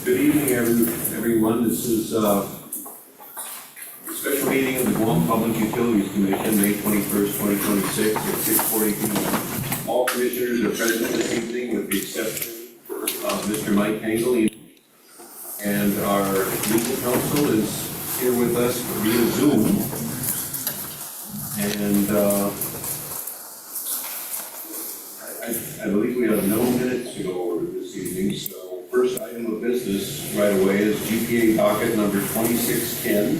Good evening, everyone. This is a special meeting of the Guam Public Utilities Commission, May 21st, 2026 at 6:40 p.m. All commissioners are present this evening with the exception of Mr. Mike Hangle, and our legal counsel is here with us via Zoom. And I believe we have no minutes to go over this evening, so first item of business right away is GPA docket number 2610,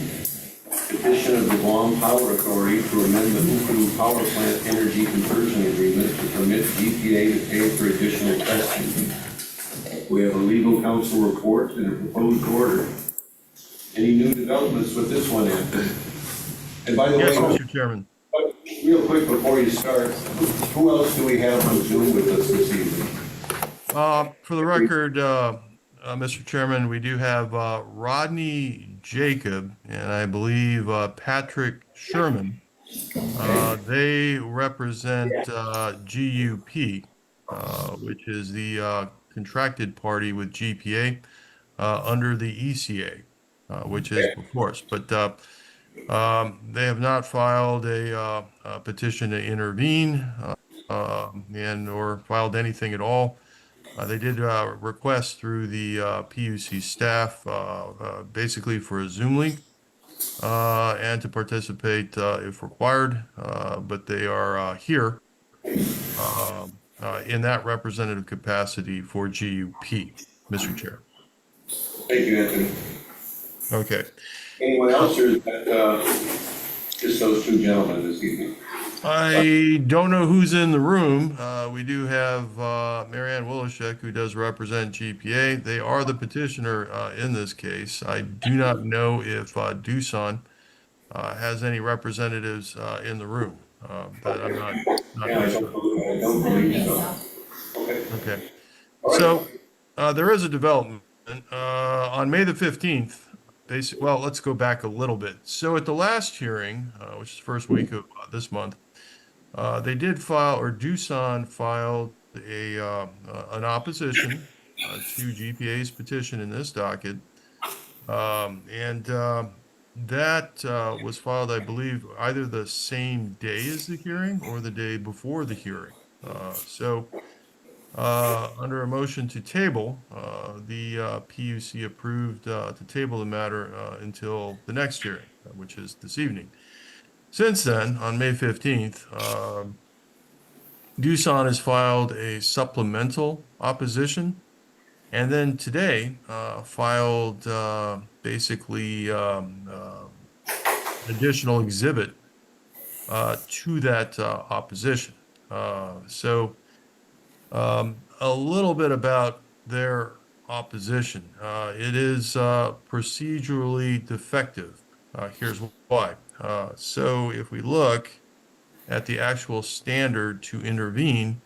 petition of the Guam Power Authority to amend the Huku Power Plant Energy Conversion Agreement to permit GPA to pay for additional testing. We have a legal counsel report and a proposed order. Any new developments with this one, Anthony? And by the way, Mr. Chairman. Real quick before you start, who else do we have on Zoom with us this evening? For the record, Mr. Chairman, we do have Rodney Jacob and I believe Patrick Sherman. They represent GUP, which is the contracted party with GPA under the ECA, which is before us. But they have not filed a petition to intervene and or filed anything at all. They did request through the PUC staff basically for a Zoom link and to participate if required, but they are here in that representative capacity for GUP, Mr. Chair. Thank you, Anthony. Okay. Anyone else, or is that just those two gentlemen this evening? I don't know who's in the room. We do have Marianne Willishek, who does represent GPA. They are the petitioner in this case. I do not know if Doosan has any representatives in the room. That I'm not sure. I don't believe so. Okay. So there is a development on May the 15th. Well, let's go back a little bit. So at the last hearing, which is the first week of this month, they did file, or Doosan filed an opposition to GPA's petition in this docket. And that was filed, I believe, either the same day as the hearing or the day before the hearing. Under a motion to table, the PUC approved to table the matter until the next hearing, which is this evening. Since then, on May 15th, Doosan has filed a supplemental opposition, and then today filed basically additional exhibit to that opposition. A little bit about their opposition. It is procedurally defective. Here's why. So if we look at the actual standard to intervene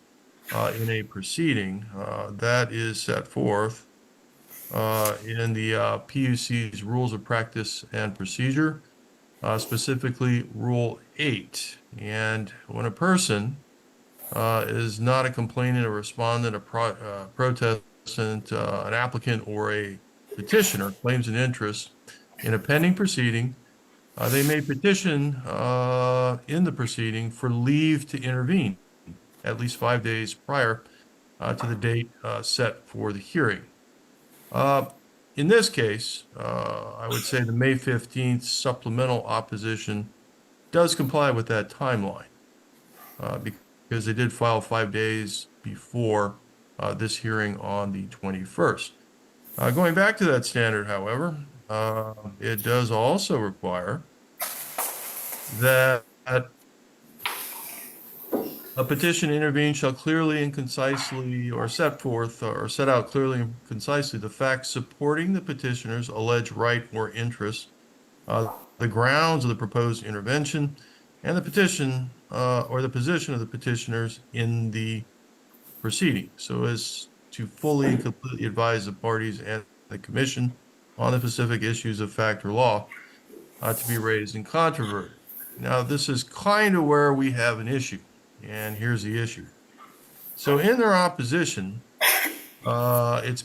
in a proceeding, that is set forth in the PUC's Rules of Practice and Procedure, specifically Rule 8. And when a person is not a complainant, a respondent, a protestant, an applicant, or a petitioner claims an interest in a pending proceeding, they may petition in the proceeding for leave to intervene at least 5 days prior to the date set for the hearing. In this case, I would say the May 15th supplemental opposition does comply with that timeline because they did file 5 days before this hearing on the 21st. Going back to that standard, however, it does also require that a petition to intervene shall clearly and concisely, or set forth or set out clearly and concisely the facts supporting the petitioner's alleged right or interest, the grounds of the proposed intervention, and the petition or the position of the petitioners in the proceeding, so as to fully and completely advise the parties and the commission on the specific issues of fact or law to be raised in controversy. Now, this is kind of where we have an issue, and here's the issue. So in their opposition, it's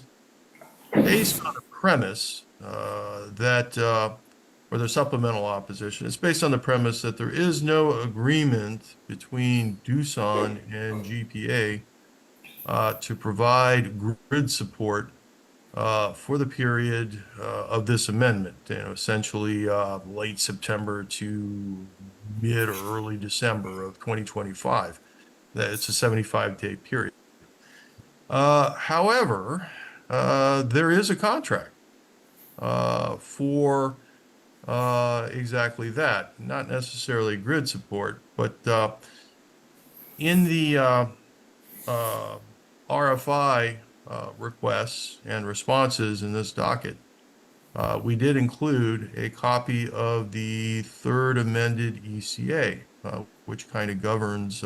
based on a premise or their supplemental opposition. It's based on the premise that there is no agreement between Doosan and GPA to provide grid support for the period of this amendment, essentially late September to mid or early December of 2025. That it's a 75-day period. However, there is a contract for exactly that, not necessarily grid support, but in the RFI requests and responses in this docket, we did include a copy of the third amended ECA, which kind of governs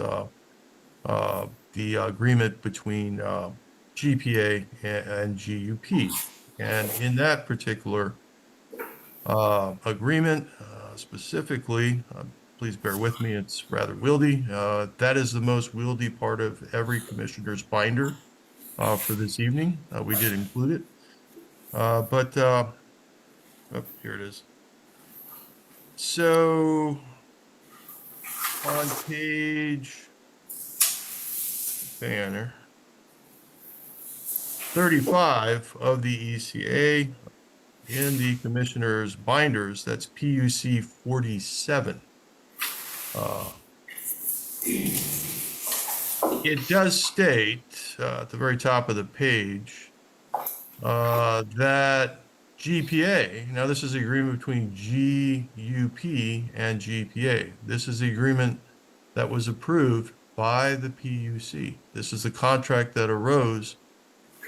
the agreement between GPA and GUP. And in that particular agreement, specifically, please bear with me, it's rather wieldy. That is the most wieldy part of every commissioner's binder for this evening. We did include it. Oh, here it is. So on page banner 35 of the ECA in the commissioner's binders, that's PUC 47. It does state at the very top of the page that GPA, now this is the agreement between GUP and GPA. This is the agreement that was approved by the PUC. This is the contract that arose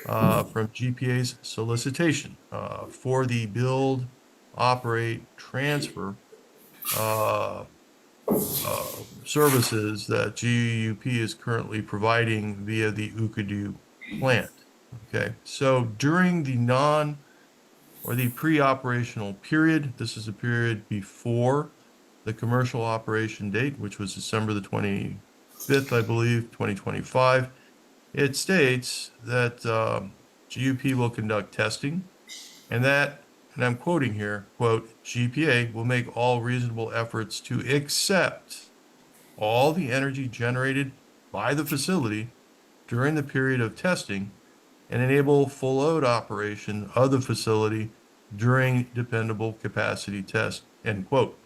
from GPA's solicitation for the build, operate, transfer services that GUP is currently providing via the Ukadu plant. Okay, so during the the pre-operational period, this is a period before the commercial operation date, which was December the 25th, I believe, 2025. It states that GUP will conduct testing and I'm quoting here, quote, GPA will make all reasonable efforts to accept all the energy generated by the facility during the period of testing and enable full load operation of the facility during dependable capacity test, end quote.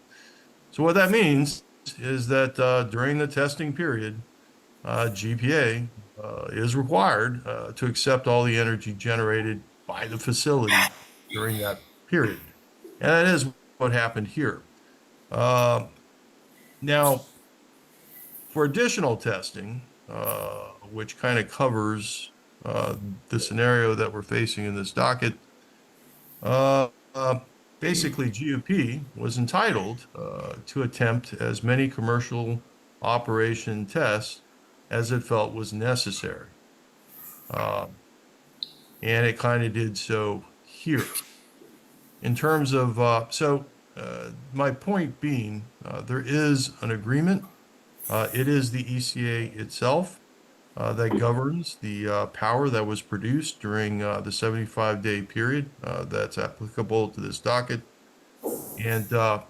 So what that means is that during the testing period, GPA is required to accept all the energy generated by the facility during that period. And that is what happened here. Now, for additional testing, which kind of covers the scenario that we're facing in this docket, basically GUP was entitled to attempt as many commercial operation tests as it felt was necessary. And it kind of did so here. In terms of, my point being, there is an agreement. It is the ECA itself that governs the power that was produced during the 75-day period that's applicable to this docket. And that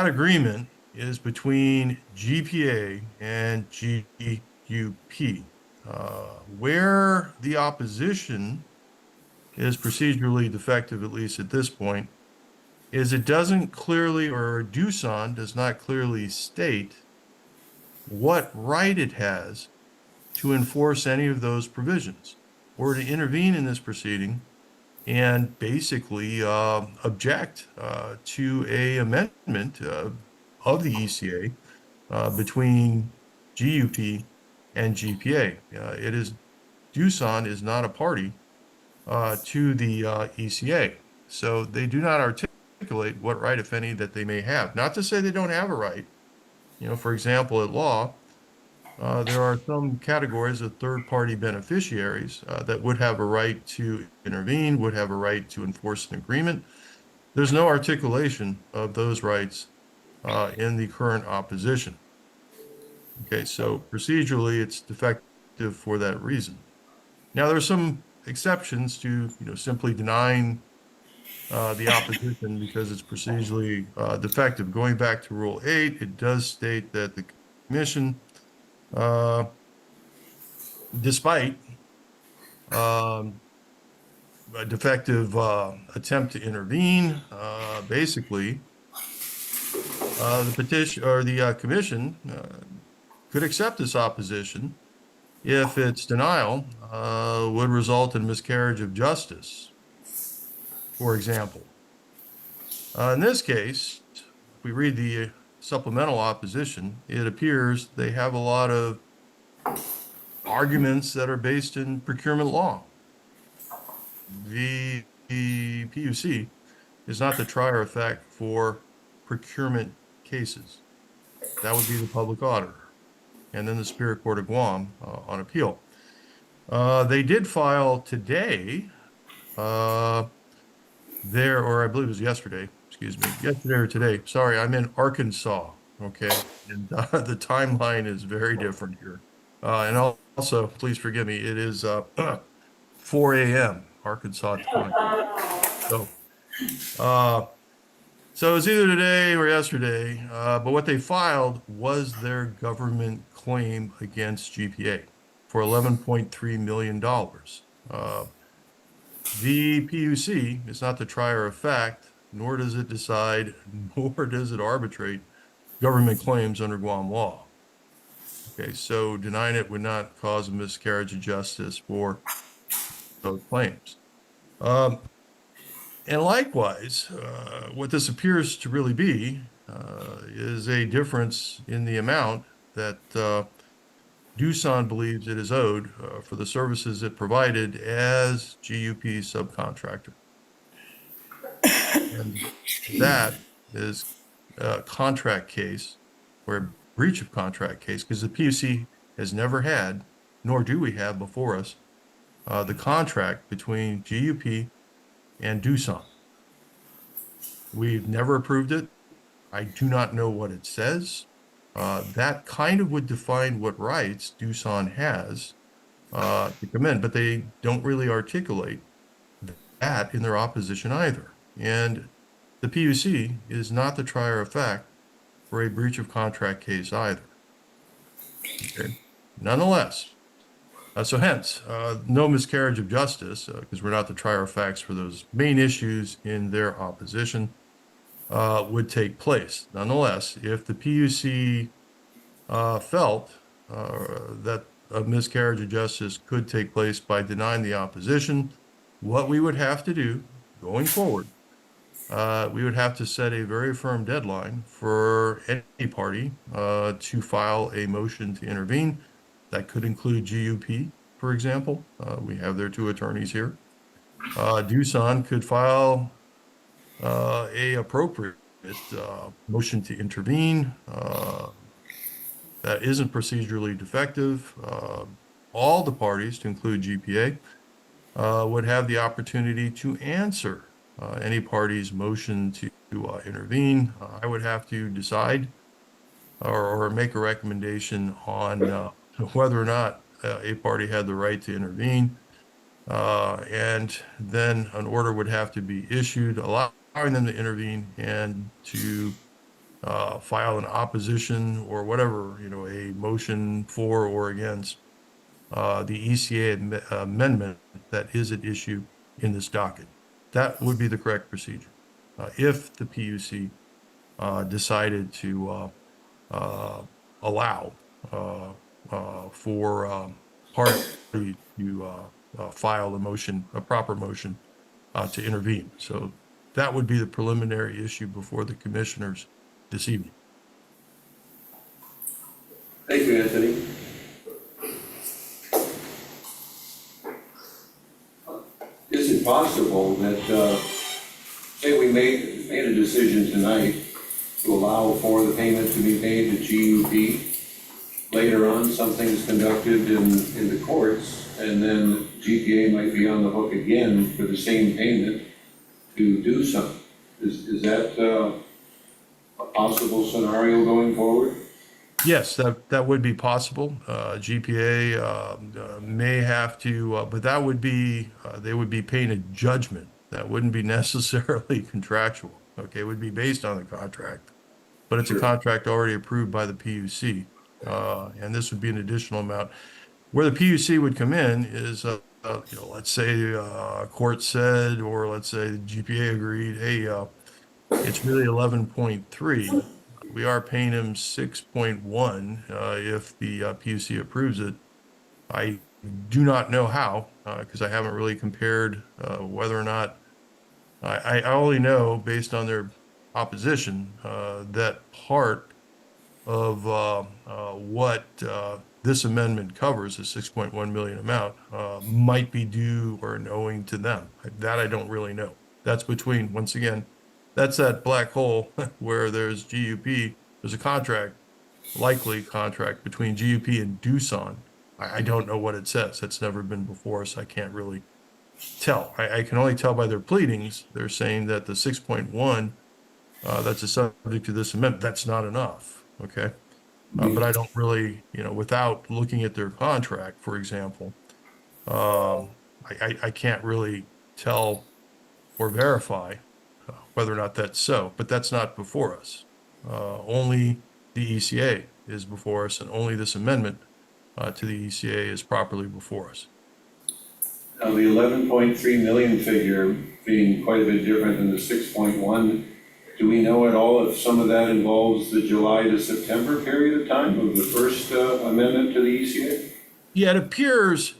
agreement is between GPA and GUP. Where the opposition is procedurally defective, at least at this point, is it doesn't clearly, or Doosan does not clearly state what right it has to enforce any of those provisions or to intervene in this proceeding and basically object to a amendment of the ECA between GUP and GPA. Doosan is not a party to the ECA. So they do not articulate what right, if any, that they may have. Not to say they don't have a right. For example, at law, there are some categories of third-party beneficiaries that would have a right to intervene, would have a right to enforce an agreement. There's no articulation of those rights in the current opposition. Okay, so procedurally, it's defective for that reason. Now, there's some exceptions to, simply denying the opposition because it's procedurally defective. Going back to Rule 8, it does state that the commission, despite um, a defective attempt to intervene, basically, the petition or the commission could accept this opposition if its denial would result in miscarriage of justice, for example. In this case, if we read the supplemental opposition, it appears they have a lot of arguments that are based in procurement law. The PUC is not the trier of fact for procurement cases. That would be the public auditor, and then the Superior Court of Guam on appeal. They did file today, or I believe it was yesterday, excuse me, yesterday or today. Sorry, I'm in Arkansas, okay? And the timeline is very different here. And also, please forgive me, it is 4 a.m. Arkansas time. So it's either today or yesterday, but what they filed was their government claim against GPA for $11.3 million. The PUC is not the trier of fact, nor does it decide, nor does it arbitrate government claims under Guam law. Okay, so denying it would not cause a miscarriage of justice for those claims. And likewise, what this appears to really be is a difference in the amount that Doosan believes it is owed for the services it provided as GUP subcontractor. And that is a contract case or a breach of contract case, because the PUC has never had, nor do we have before us, the contract between GUP and Doosan. We've never approved it. I do not know what it says. That kind of would define what rights Doosan has to come in, but they don't really articulate that in their opposition either. And the PUC is not the trier of fact for a breach of contract case either. Okay. Nonetheless, so hence, no miscarriage of justice, because we're not the trier of facts for those main issues in their opposition, would take place. Nonetheless, if the PUC felt that a miscarriage of justice could take place by denying the opposition, what we would have to do going forward, we would have to set a very firm deadline for any party to file a motion to intervene. That could include GUP, for example. We have their two attorneys here. Doosan could file a appropriate motion to intervene that isn't procedurally defective. All the parties, to include GPA, would have the opportunity to answer any party's motion to intervene. I would have to decide or make a recommendation on whether or not a party had the right to intervene. And then an order would have to be issued allowing them to intervene and to file an opposition or whatever, a motion for or against the ECA amendment that is at issue in this docket. That would be the correct procedure if the PUC decided to allow for party to file a proper motion to intervene. So that would be the preliminary issue before the commissioners this evening. Thank you, Anthony. Is it possible that, say we made a decision tonight to allow for the payment to be made to GUP, later on something is conducted in the courts, and then GPA might be on the hook again for the same payment to do something? Is that a possible scenario going forward? Yes, that would be possible. GPA may have to, but that would be they would be paying a judgment. That wouldn't be necessarily contractual. Okay, it would be based on the contract, but it's a Sure. contract already approved by the PUC, and this would be an additional amount. Where the PUC would come in is, let's say court said, or let's say the GPA agreed, hey, it's really 11.3. We are paying him 6.1 if the PUC approves it. I do not know how because I haven't really compared whether or not I only know based on their opposition that part of what this amendment covers, the 6.1 million amount, might be due or owing to them. That I don't really know. That's between, once again, that's that black hole where there's GUP, there's a contract, likely contract between GUP and Doosan. I don't know what it says. It's never been before, so I can't really tell. I can only tell by their pleadings. They're saying that the 6.1 that's a subject to this amendment, that's not enough. Okay. But I don't really, without looking at their contract, for example, I can't really tell or verify whether or not that's so, but that's not before us. Only the ECA is before us, and only this amendment to the ECA is properly before us. Now, the 11.3 million figure being quite a bit different than the 6.1, do we know at all if some of that involves the July to September period of time of the first amendment to the ECA? Yeah, it appears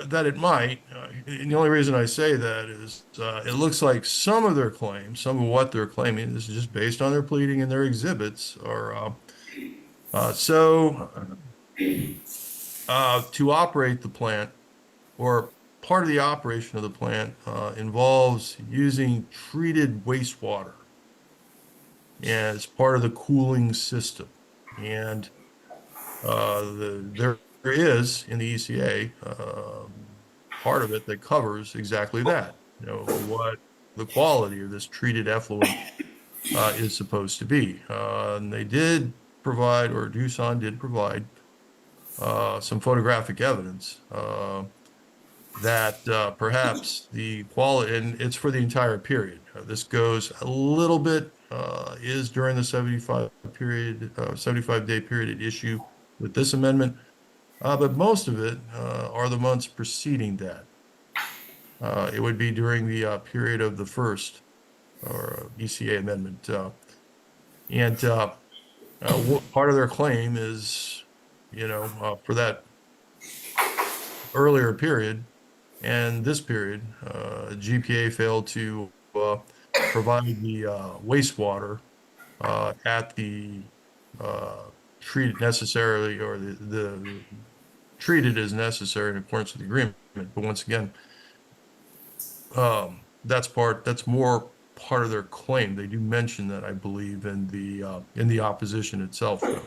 that it might. And the only reason I say that is it looks like some of their claims, some of what they're claiming, this is just based on their pleading and their exhibits, are to operate the plant, or part of the operation of the plant involves using treated wastewater as part of the cooling system. And there is in the ECA part of it that covers exactly that, what the quality of this treated effluent is supposed to be. And they did provide, or Doosan did provide, some photographic evidence that perhaps the quality, and it's for the entire period. This goes a little bit, is during the 75-day period at issue with this amendment, but most of it are the months preceding that. It would be during the period of the first or ECA amendment. And part of their claim is, for that earlier period and this period, GPA failed to provide the wastewater at the treated necessarily, or the treated as necessary in accordance with the agreement. But once again, that's more part of their claim. They do mention that, I believe, in the opposition itself, though.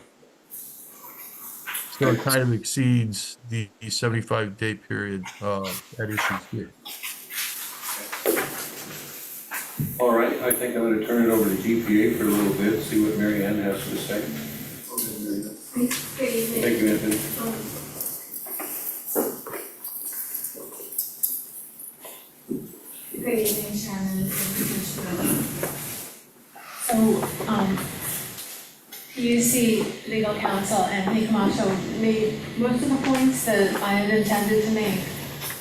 So it kind of exceeds the 75-day period at issue here. All right, I think I'm going to turn it over to GPA for a little bit, see what Mary Ann has to say. Good evening. Thank you, Anthony. Good evening, Shannon and Commissioner. So, PUC legal counsel Anthony Camacho made most of the points that I had intended to make.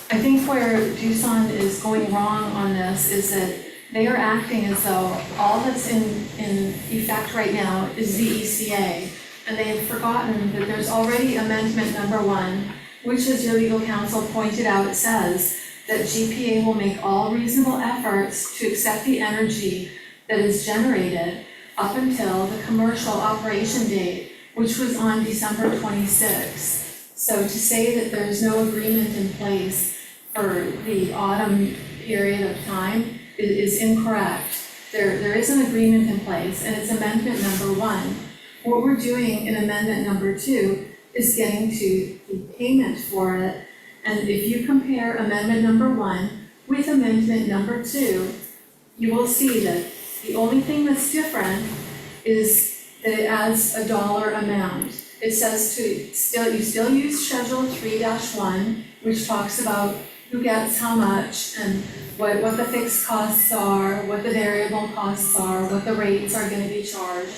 I think where Doosan is going wrong on this is that they are acting as though all that's in effect right now is the ECA, and they have forgotten that there's already amendment number 1, which, as your legal counsel pointed out, says that GPA will make all reasonable efforts to accept the energy that is generated up until the commercial operation date, which was on December 26th. So to say that there's no agreement in place for the autumn period of time is incorrect. There is an agreement in place, and it's amendment number 1. What we're doing in amendment number 2 is getting to the payment for it. And if you compare amendment number 1 with amendment number 2, you will see that the only thing that's different is that it adds a dollar amount. it says you still use Schedule 3-1, which talks about who gets how much and what the fixed costs are, what the variable costs are, what the rates are gonna be charged.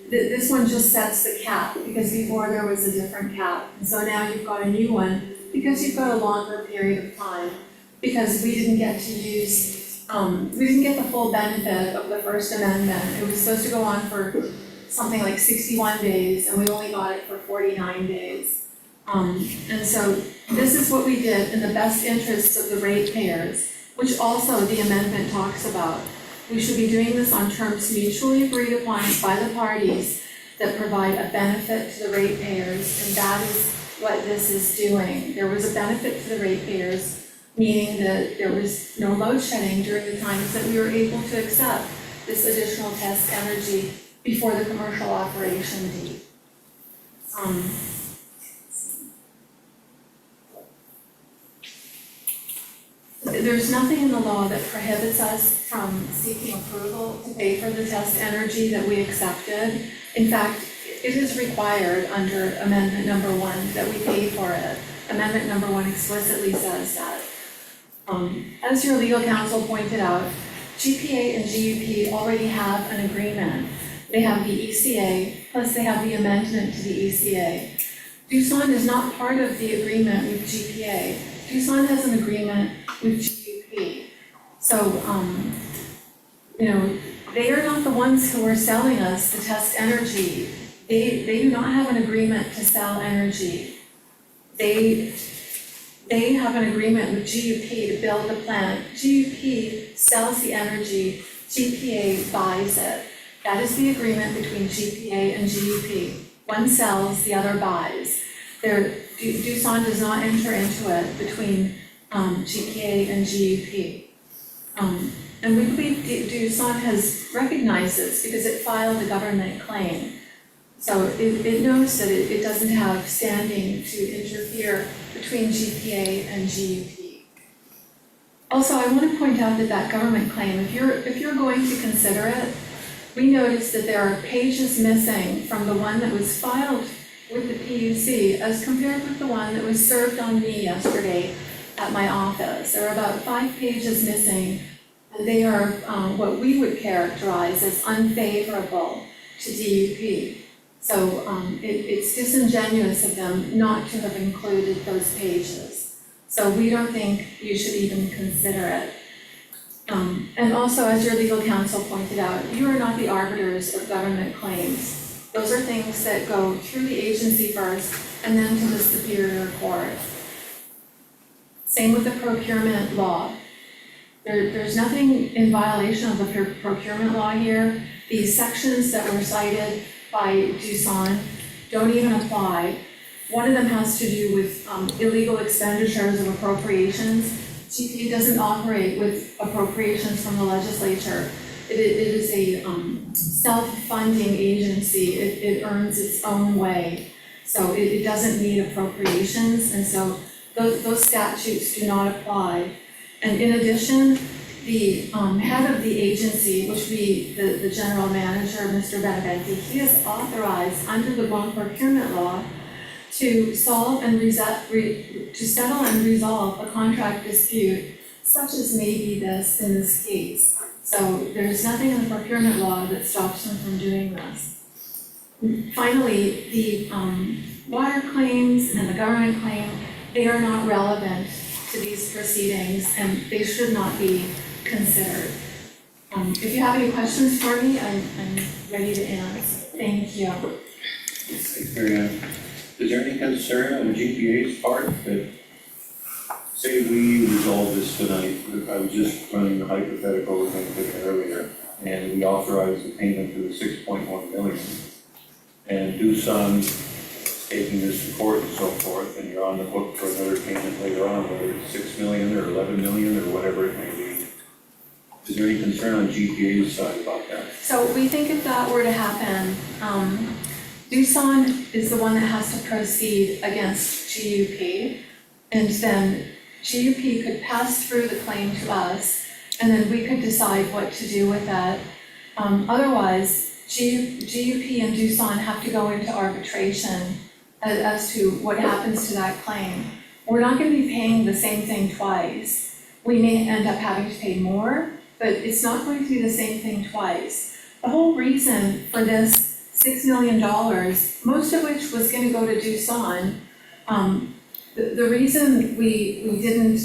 This one just sets the cap, because before there was a different cap. And so now you've got a new one, because you've got a longer period of time. Because we didn't get to use, we didn't get the full benefit of the First Amendment. It was supposed to go on for something like 61 days, and we only got it for 49 days. And so this is what we did in the best interests of the ratepayers, which also the amendment talks about. We should be doing this on terms mutually agreed upon by the parties that provide a benefit to the ratepayers, and that is what this is doing. There was a benefit to the ratepayers, meaning that there was no load shedding during the times that we were able to accept this additional test energy before the commercial operation date. There's nothing in the law that prohibits us from seeking approval to pay for the test energy that we accepted. In fact, it is required under Amendment Number 1 that we pay for it. Amendment Number 1 explicitly says that. As your legal counsel pointed out, GPA and GUP already have an agreement. They have the ECA, plus they have the amendment to the ECA. Doosan is not part of the agreement with GPA. Doosan has an agreement with GUP. So, they are not the ones who are selling us the test energy. They do not have an agreement to sell energy. They have an agreement with GUP to build the plant. GUP sells the energy, GPA buys it. That is the agreement between GPA and GUP. One sells, the other buys. Doosan does not enter into it between GPA and GUP. And we believe Doosan has recognized this because it filed a government claim. So it knows that it doesn't have standing to interfere between GPA and GUP. Also, I want to point out that government claim, if you're going to consider it, we noticed that there are pages missing from the one that was filed with the PUC as compared with the one that was served on me yesterday at my office. There are about 5 pages missing, and they are what we would characterize as unfavorable to DUP. So it's disingenuous of them not to have included those pages. So we don't think you should even consider it. And also, as your legal counsel pointed out, you are not the arbiters of government claims. Those are things that go through the agency first and then to the Superior Court. Same with the procurement law. There's nothing in violation of the procurement law here. These sections that were cited by Doosan don't even apply. One of them has to do with illegal expenditures of appropriations. GPA doesn't operate with appropriations from the legislature. It is a self-funding agency. It earns its own way. So it doesn't need appropriations, and so those statutes do not apply. And in addition, the head of the agency, which would be the general manager, Mr. Benavente, he is authorized under the Guam procurement law to settle and resolve a contract dispute, such as may be this in this case. So there's nothing in the procurement law that stops them from doing this. Finally, the water claims and the government claim, they are not relevant to these proceedings, and they should not be considered. If you have any questions for me, I'm ready to answer. Thank you. Thanks, Marianne. Is there any concern on GPA's part that, say we resolve this tonight, I was just running the hypothetical with him earlier, and we authorize the payment to the 6.1 million, and Doosan taking this to court and so forth, and you're on the hook for another payment later on, whether it's 6 million or 11 million or whatever it may be. Is there any concern on GPA's side about that? So we think if that were to happen, Doosan is the one that has to proceed against GUP, and then GUP could pass through the claim to us, and then we could decide what to do with that. Otherwise, GUP and Doosan have to go into arbitration as to what happens to that claim. We're not gonna be paying the same thing twice. We may end up having to pay more, but it's not going to be the same thing twice. The whole reason for this $6 million, most of which was gonna go to Doosan, the reason we didn't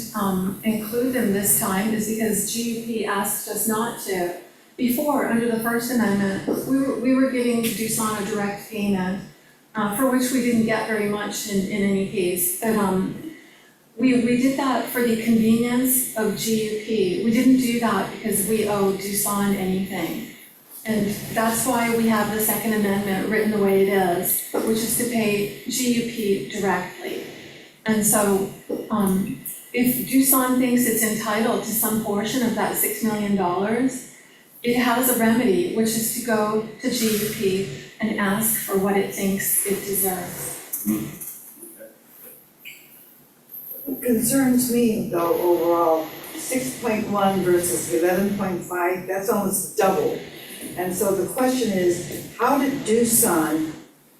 include them this time is because GUP asked us not to. Before, under the First Amendment, we were giving Doosan a direct payment, for which we didn't get very much in any case. But we did that for the convenience of GUP. We didn't do that because we owe Doosan anything. And that's why we have the Second Amendment written the way it is, which is to pay GUP directly. And so, if Doosan thinks it's entitled to some portion of that $6 million, it has a remedy, which is to go to GUP and ask for what it thinks it deserves. What concerns me though overall, 6.1 versus 11.5, that's almost double. And so the question is, how did Doosan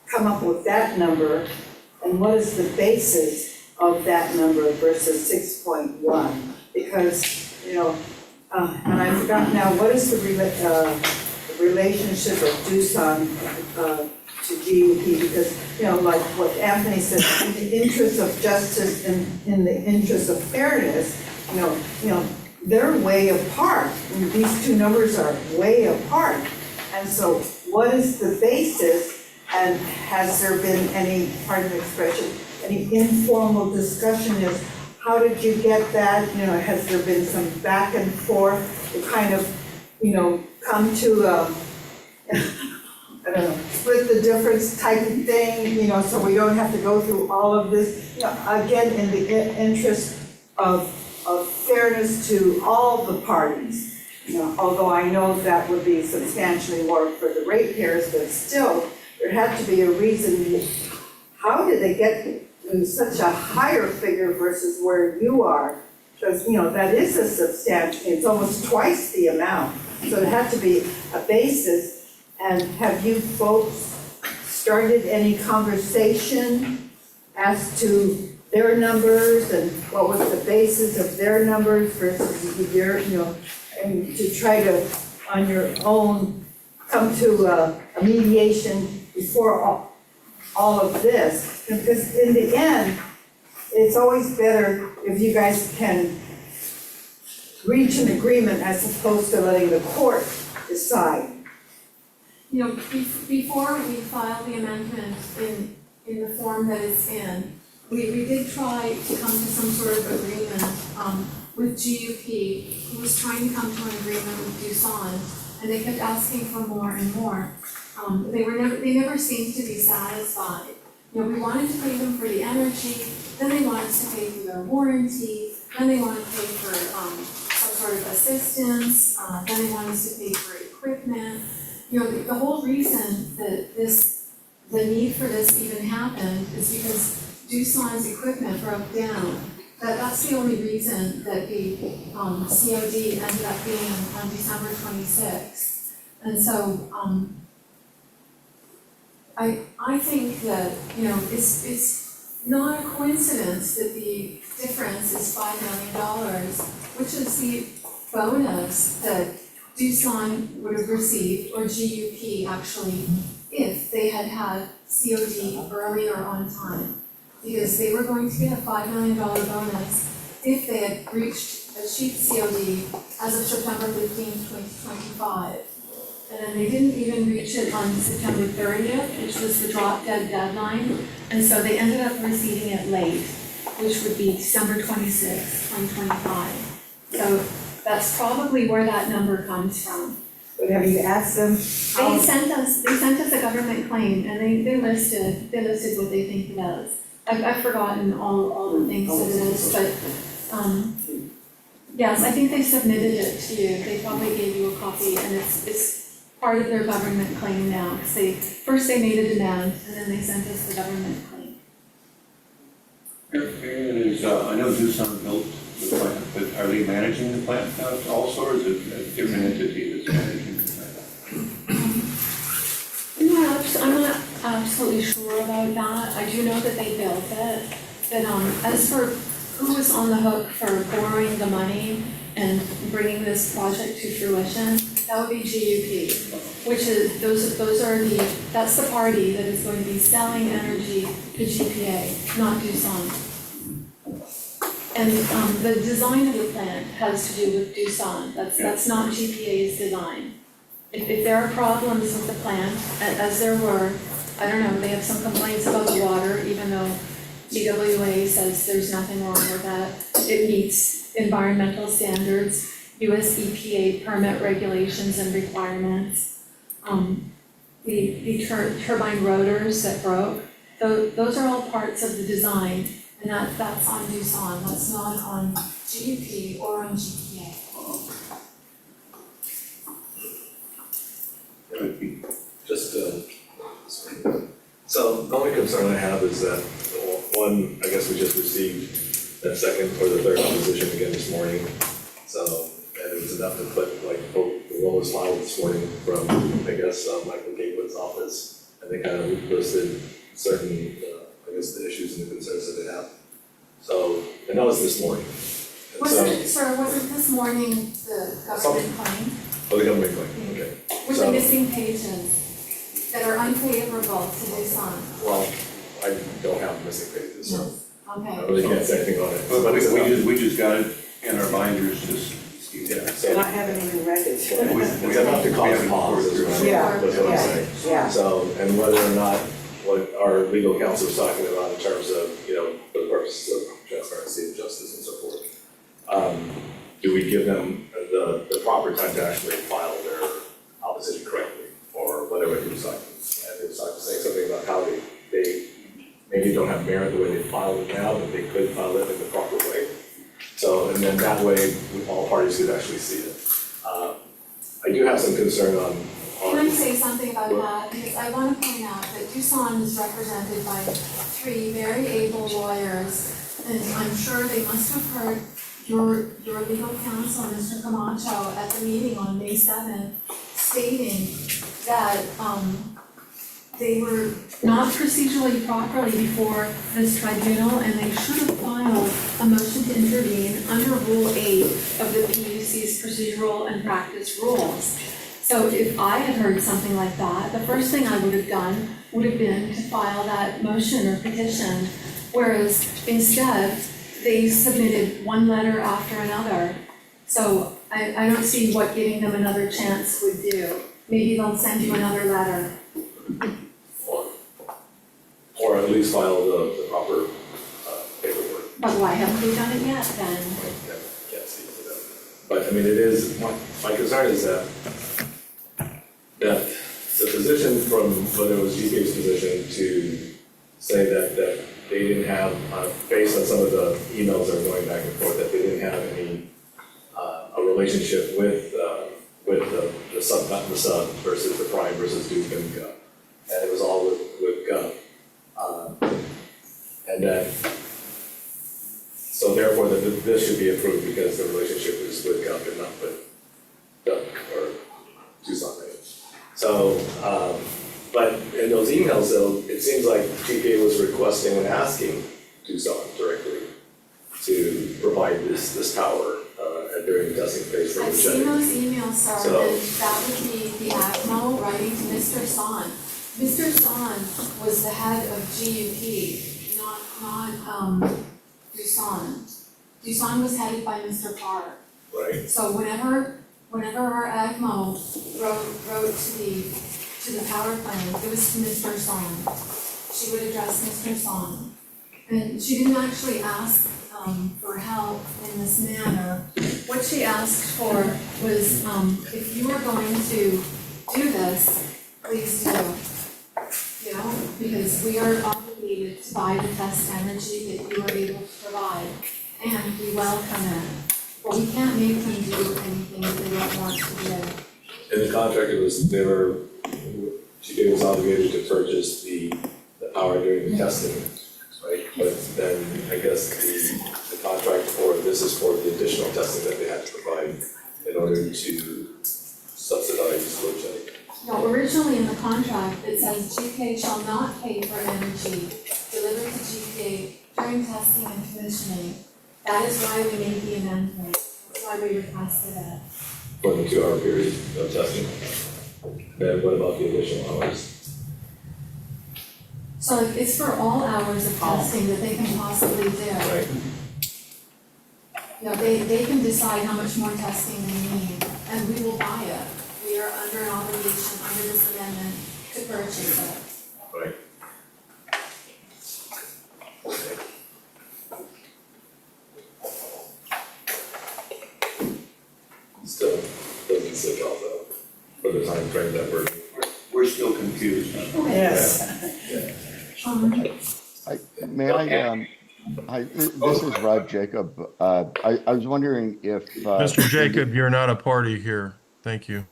come up with that number? And what is the basis of that number versus 6.1? Because, and I forgot now, what is the relationship of Doosan to GUP? Because, like what Anthony said, in the interest of justice and in the interest of fairness, they're way apart. These two numbers are way apart. And so what is the basis, and has there been any, pardon the expression, any informal discussion is, how did you get that? Has there been some back and forth to kind of, come to I don't know, split the difference type of thing, so we don't have to go through all of this. Again, in the interest of fairness to all the parties. Although I know that would be substantially more for the ratepayers, but still, there had to be a reason. How did they get to such a higher figure versus where you are? Because, that is a substantial, it's almost twice the amount. So it had to be a basis. And have you folks started any conversation as to their numbers and what was the basis of their numbers versus your, and to try to, on your own, come to a mediation before all of this? Because in the end, it's always better if you guys can reach an agreement as opposed to letting the court decide. Before we filed the amendment in the form that it's in, we did try to come to some sort of agreement with GUP, who was trying to come to an agreement with Doosan, and they kept asking for more and more. They never seemed to be satisfied. We wanted to pay them for the energy, then they wanted us to pay for their warranty, then they wanted to pay for some sort of assistance, then they wanted us to pay for equipment. The whole reason that the need for this even happened is because Doosan's equipment broke down. That's the only reason that the COD ended up being on December 26th. And so I think that it's not a coincidence that the difference is $5 million, which is the bonus that Doosan would have received, or GUP actually, if they had had COD earlier on time. Because they were going to get a $5 million bonus if they had achieved COD as of September 15, 2025. And then they didn't even reach it on September 30th, which was the drop dead deadline. And so they ended up receiving it late, which would be December 26, 2025. So that's probably where that number comes from. But have you asked them? They sent us a government claim, and they listed what they think it is. I've forgotten all the things that it is, but yes, I think they submitted it to you. They probably gave you a copy, and it's part of their government claim now. Because first they made a demand, and then they sent us the government claim. I know Doosan built the plant, but are they managing the plant now also, or is it a different entity that's managing the plant? absolutely sure about that. I do know that they built it. But as for who was on the hook for borrowing the money and bringing this project to fruition, that would be GUP, which is, that's the party that is going to be selling energy to GPA, not Doosan. And the design of the plant has to do with Doosan. That's not GPA's design. If there are problems with the plant, as there were, I don't know, they have some complaints about the water, even though EWA says there's nothing wrong with that. It meets environmental standards, US EPA permit regulations and requirements. The turbine rotors that broke, those are all parts of the design, and that's on Doosan, that's not on GUP or on GPA. Just, so the only concern I have is that, one, I guess we just received that second or the third opposition again this morning. So, and it was enough to put like the lowest file this morning from, I guess, Michael Gatewood's office. And they kind of listed certain, I guess, the issues and the concerns that they have. So, and that was this morning. And Was so, it this morning, the government claim? Oh, the government claim, okay. With So- the missing pages that are unfavorable to Doosan? Well, I don't have missing pages, so I Okay. really can't say anything on it. But we just got it in our binders, just, Yeah, And so. I haven't even read it yet. we It's haven't, enough to we cause haven't pause, worked through it. Yeah, that's what I'm saying. Yeah, So, and whether or not what our legal counsel is talking about in terms of, you know, for the purposes of transparency and justice and so forth. Do we give them the proper time to actually file their opposition correctly, or whatever he was talking? And he was saying something about how they maybe don't have merit the way they filed it now, but they could file it in the proper way. So, and then that way, all parties could actually see it. I do have some concern on. Can I say something about that? Because I want to point out that Doosan is represented by 3 very able lawyers, and I'm sure they must have heard your legal counsel, Mr. Camacho, at the meeting on May 7th, stating that they were not procedurally properly before this tribunal, and they should have filed a motion to intervene under Rule 8 of the PUC's procedural and practice rules. So if I had heard something like that, the first thing I would have done would have been to file that motion or petition, whereas instead, they submitted one letter after another. So I don't see what giving them another chance would do. Maybe they'll send you another letter. Or at least file the proper paperwork. But why haven't they done it yet then? Can't speak for them. But I mean, it is, my concern is that the position from, whether it was GPA's position to say that they didn't have, based on some of the emails that were going back and forth, that they didn't have any, a relationship with the sub versus the prime versus Duke and Gov. And it was all with Gov. And that, so therefore, that this should be approved because the relationship is with Gov and not with Duck or Tucson. So, but in those emails though, it seems like GPA was requesting and asking Tucson directly to provide this power during the testing phase for the I've seen those emails, sir, So- and that would be the ACMO writing to Mr. Son. Mr. Son was the head of GUP, not Doosan. Doosan was headed by Mr. Parr. Right, So whenever our ACMO wrote to the power plant, it was to Mr. Son. She would address Mr. Son. And she didn't actually ask for help in this manner. What she asked for was, if you are going to do this, please do. You know, because we are obligated to buy the best energy that you are able to provide, and we welcome it. But we can't make them do anything that they don't want to do. in the contract, it was, GPA was obligated to purchase the power during the testing, right? But then, I guess the contract for this is for the additional testing that they had to provide in order to subsidize load shedding. No, originally in the contract, it says GPA shall not pay for energy delivered to GPA during testing and commissioning. That is why we made the amendment. That's why we requested it. For the 2 hour period of testing. Then what about the additional hours? So it's for all hours of testing that they can possibly do. Right. You know, they can decide how much more testing they need, and we will buy it. We are under an obligation under this amendment to purchase it. Right. Still doesn't stick out though, for the time frame that We're still confused. Yes. This is Rob Jacob. I was wondering if. Mr. Jacob, you're not a party here. Thank you.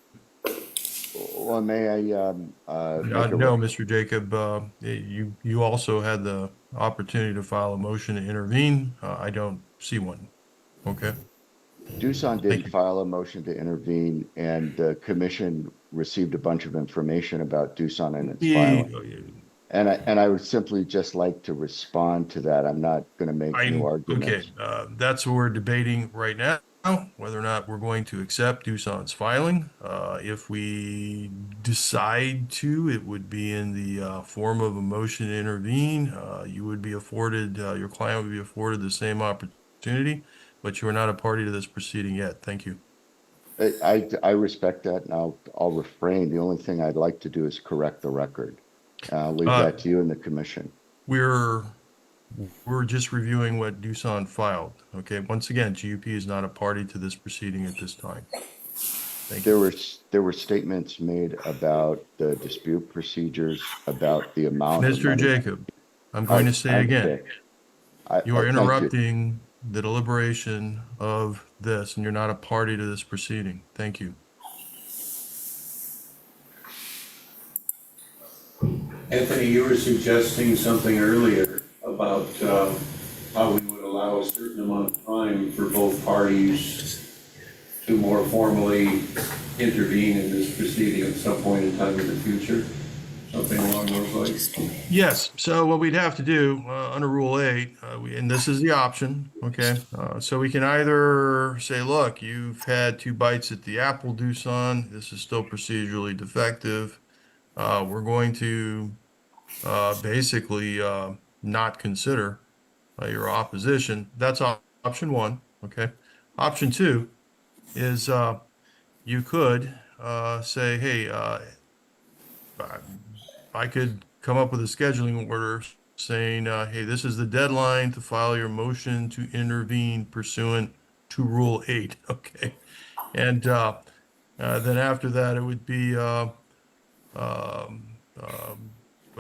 Well, may I, No, Mr. Jacob, you also had the opportunity to file a motion to intervene. I don't see one. Okay. Doosan Thank did file a motion to intervene, and the commission received a bunch of information about Doosan and its filing. And I would simply just like to respond to that. I'm not going to make new arguments. Okay, that's what we're debating right now, whether or not we're going to accept Doosan's filing. If we decide to, it would be in the form of a motion to intervene. You would be afforded, your client would be afforded the same opportunity, but you are not a party to this proceeding yet. Thank you. I respect that, and I'll refrain. The only thing I'd like to do is correct the record. I'll leave that to you and the commission. We're just reviewing what Doosan filed. Okay, once again, GUP is not a party to this proceeding at this time. Thank you. There were statements made about the dispute procedures, about the amount of Mr. money. Jacob, I'm going to say again, you are thank interrupting the deliberation of this, and you're not a party to this proceeding. Thank you. Anthony, you were suggesting something earlier about how we would allow a certain amount of time for both parties to more formally intervene in this proceeding at some point in time in the future, something along those lines? Yes, so what we'd have to do under Rule 8, and this is the option, okay? So we can either say, look, you've had 2 bites at the apple, Doosan. This is still procedurally defective. We're going to basically not consider your opposition. That's option 1, okay? Option 2 is you could say, hey, I could come up with a scheduling order saying, hey, this is the deadline to file your motion to intervene pursuant to Rule 8, okay? And then after that, it would be a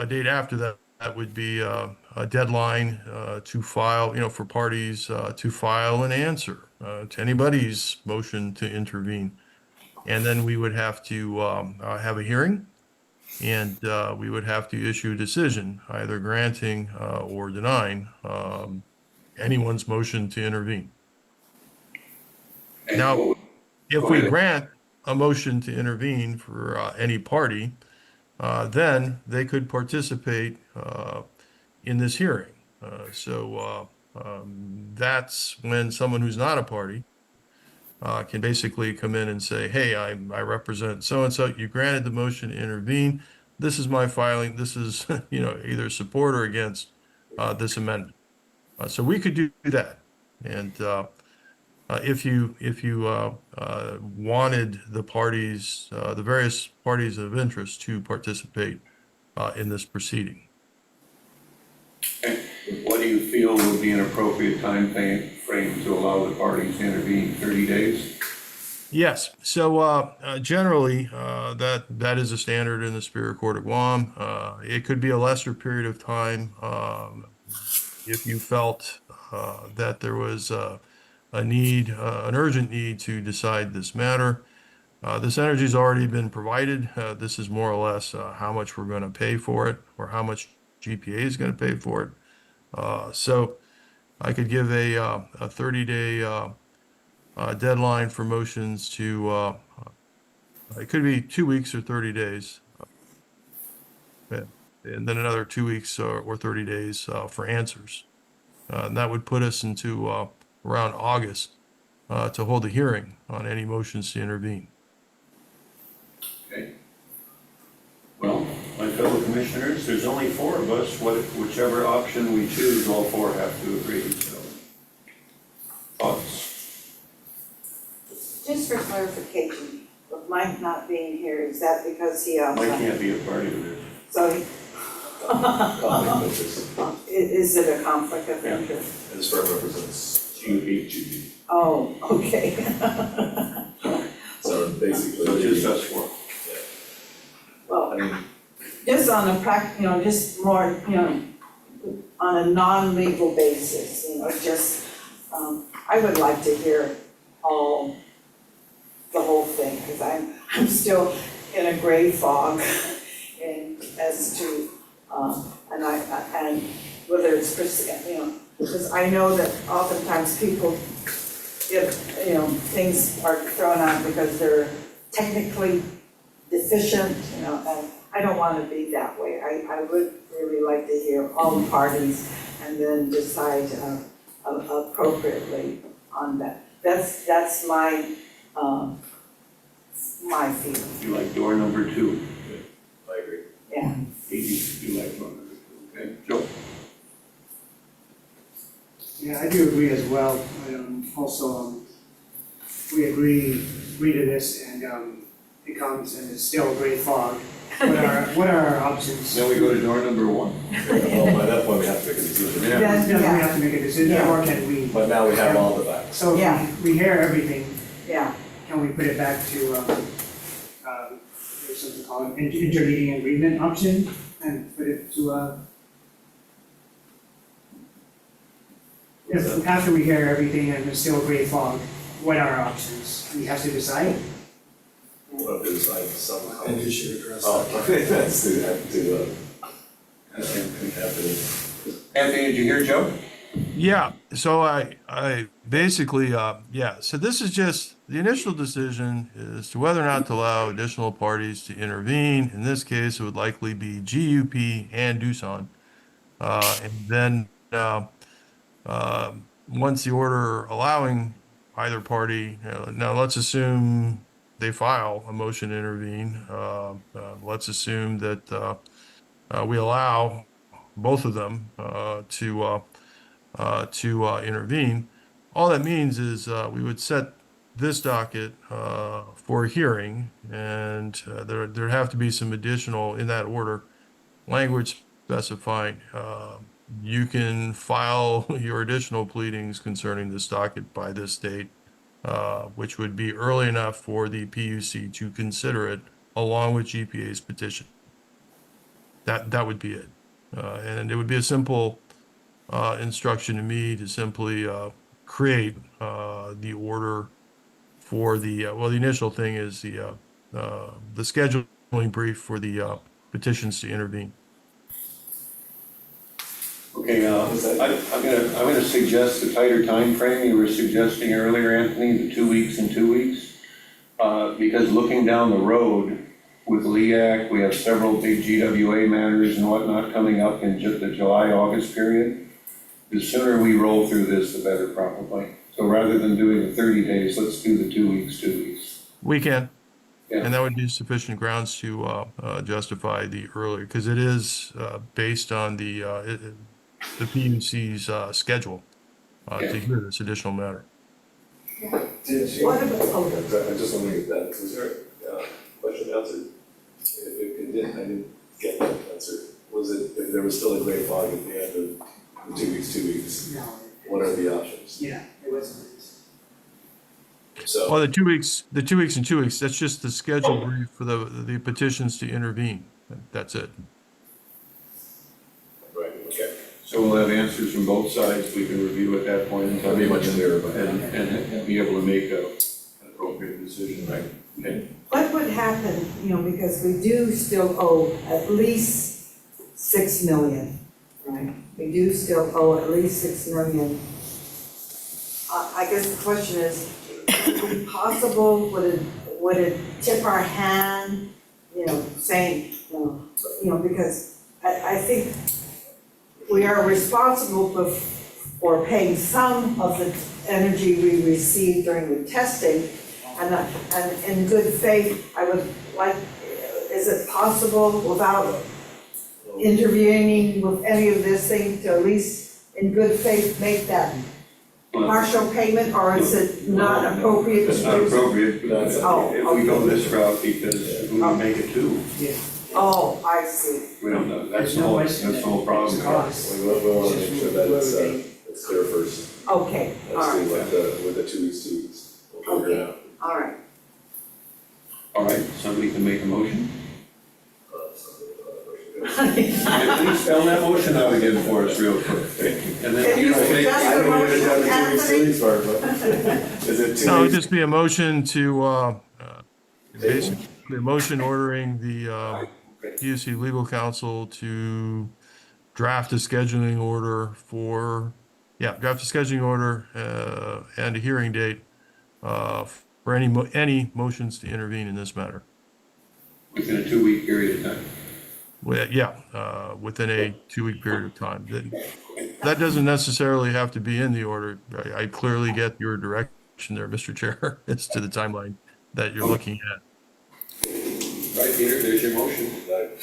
date after that, that would be a deadline to file, for parties to file an answer to anybody's motion to intervene. And then we would have to have a hearing, and we would have to issue a decision, either granting or denying anyone's motion to intervene. Now, if we grant a motion to intervene for any party, then they could participate in this hearing. So that's when someone who's not a party can basically come in and say, hey, I represent so-and-so, you granted the motion to intervene, this is my filing, this is either support or against this amendment. So we could do that. And if you wanted the parties, the various parties of interest to participate in this proceeding. What do you feel would be an appropriate time frame to allow the parties to intervene? 30 days? Yes. So generally, that is a standard in the Superior Court of Guam. It could be a lesser period of time if you felt that there was a need, an urgent need to decide this matter. This energy's already been provided. This is more or less how much we're going to pay for it, or how much GPA is going to pay for it. So I could give a 30-day deadline for motions to It could be 2 weeks or 30 days. Yeah. And then another 2 weeks or 30 days for answers. And that would put us into around August to hold a hearing on any motions to intervene. Okay. Well, my fellow commissioners, there's only 4 of us. Whichever option we choose, all 4 have to agree, so. Thoughts? Just for clarification, with Mike not being here, is that because he, Mike can't be a party to this. so he, Conflict of interest. is it a conflict of Yeah. interest? And this firm represents GUP. Oh, okay. So basically. So just us 4. Well, I mean, just on a just more, on a non-legal basis, just, I would like to hear the whole thing, because I'm still in a gray fog and as to, and whether it's, because I know that oftentimes people, if, things are thrown out because they're technically deficient, and I don't want to be that way. I would really like to hear all the parties and then decide appropriately on that. That's my feeling, You like door number 2? I agree. yeah. You like door number 2, okay? Joe? Yeah, I do agree as well. Also, we agree to this, and it comes and it's still a great fog. What are our options? Then we go to door number 1. Well, by that point, we have to make a decision. Yeah. Then we have to make a decision, Yeah. or can we? But now we have all the facts. So Yeah. if we hear everything, Yeah, can we put it back to there's something called an interleading agreement option, and put it to if after we hear everything and there's still a great fog, what are our options? We have to decide. What if there's like some. And you should address Oh, that. okay, that's Anthony, did you hear Joe? Yeah, so I basically, so this is just, the initial decision is to whether or not to allow additional parties to intervene. In this case, it would likely be GUP and Doosan. And then once the order allowing either party, now let's assume they file a motion to intervene. Let's assume that we allow both of them to intervene. All that means is we would set this docket for a hearing, and there'd have to be some additional, in that order, language specifying you can file your additional pleadings concerning this docket by this date, which would be early enough for the PUC to consider it along with GPA's petition. That would be it. And it would be a simple instruction to me to simply create the order for the initial thing is the scheduling brief for the petitions to intervene. Okay, I'm gonna suggest a tighter time frame. You were suggesting earlier, Anthony, the 2 weeks and 2 weeks. Because looking down the road with LEAC, we have several big GWA matters and whatnot coming up in the July-August period. The sooner we roll through this, the better probably. So rather than doing the 30 days, let's do the 2 weeks, 2 weeks. We can. Yeah. And that would be sufficient grounds to justify the earlier, because it is based on the PUC's schedule to hear this additional matter. what about, I'm just wondering if that, was there a question answered? It didn't, I didn't get that answer. Was it, if there was still a great fog at the end of the 2 weeks, 2 weeks, No. what are the options? Yeah, it wasn't. So, Well, the 2 weeks and 2 weeks, that's just the schedule brief for the petitions to intervene. That's it. right, okay. So we'll have answers from both sides. We can review at that point in time. That'd be much clearer by then. And be able to make an appropriate decision, right? Okay. what would happen, because we do still owe at least 6 million, right? We do still owe at least 6 million. I guess the question is, would it be possible, would would it tip our hand, saying, because I think we are responsible for paying some of the energy we receive during the testing. And in good faith, I would like, is it possible without intervening with any of this thing to at least in good faith make that partial payment, or is it not appropriate? It's not appropriate, because Oh, if we go this route, because we would make it two. Oh, I see. We don't know, that's There's the no whole, question that's the whole problem. it's cost. We want to make sure that it's clear first. Okay, all Let's right, do with the 2 weeks, we'll figure it out. all right. All right, somebody can make a motion? Something Please spell that motion out again for us real quick. And then, Can you suggest I a don't get it down motion, to 2 weeks, 2 Anthony? weeks, Mark, but is it 2 No, it'd weeks? just be a motion to, basically a motion ordering the PUC legal counsel to draft a scheduling order draft a scheduling order and a hearing date for any motions to intervene in this matter. within a 2-week period of time. Within a 2-week period of time. That doesn't necessarily have to be in the order. I clearly get your direction there, Mr. Chair, as to the timeline that you're looking at. Right, Peter, there's your motion. What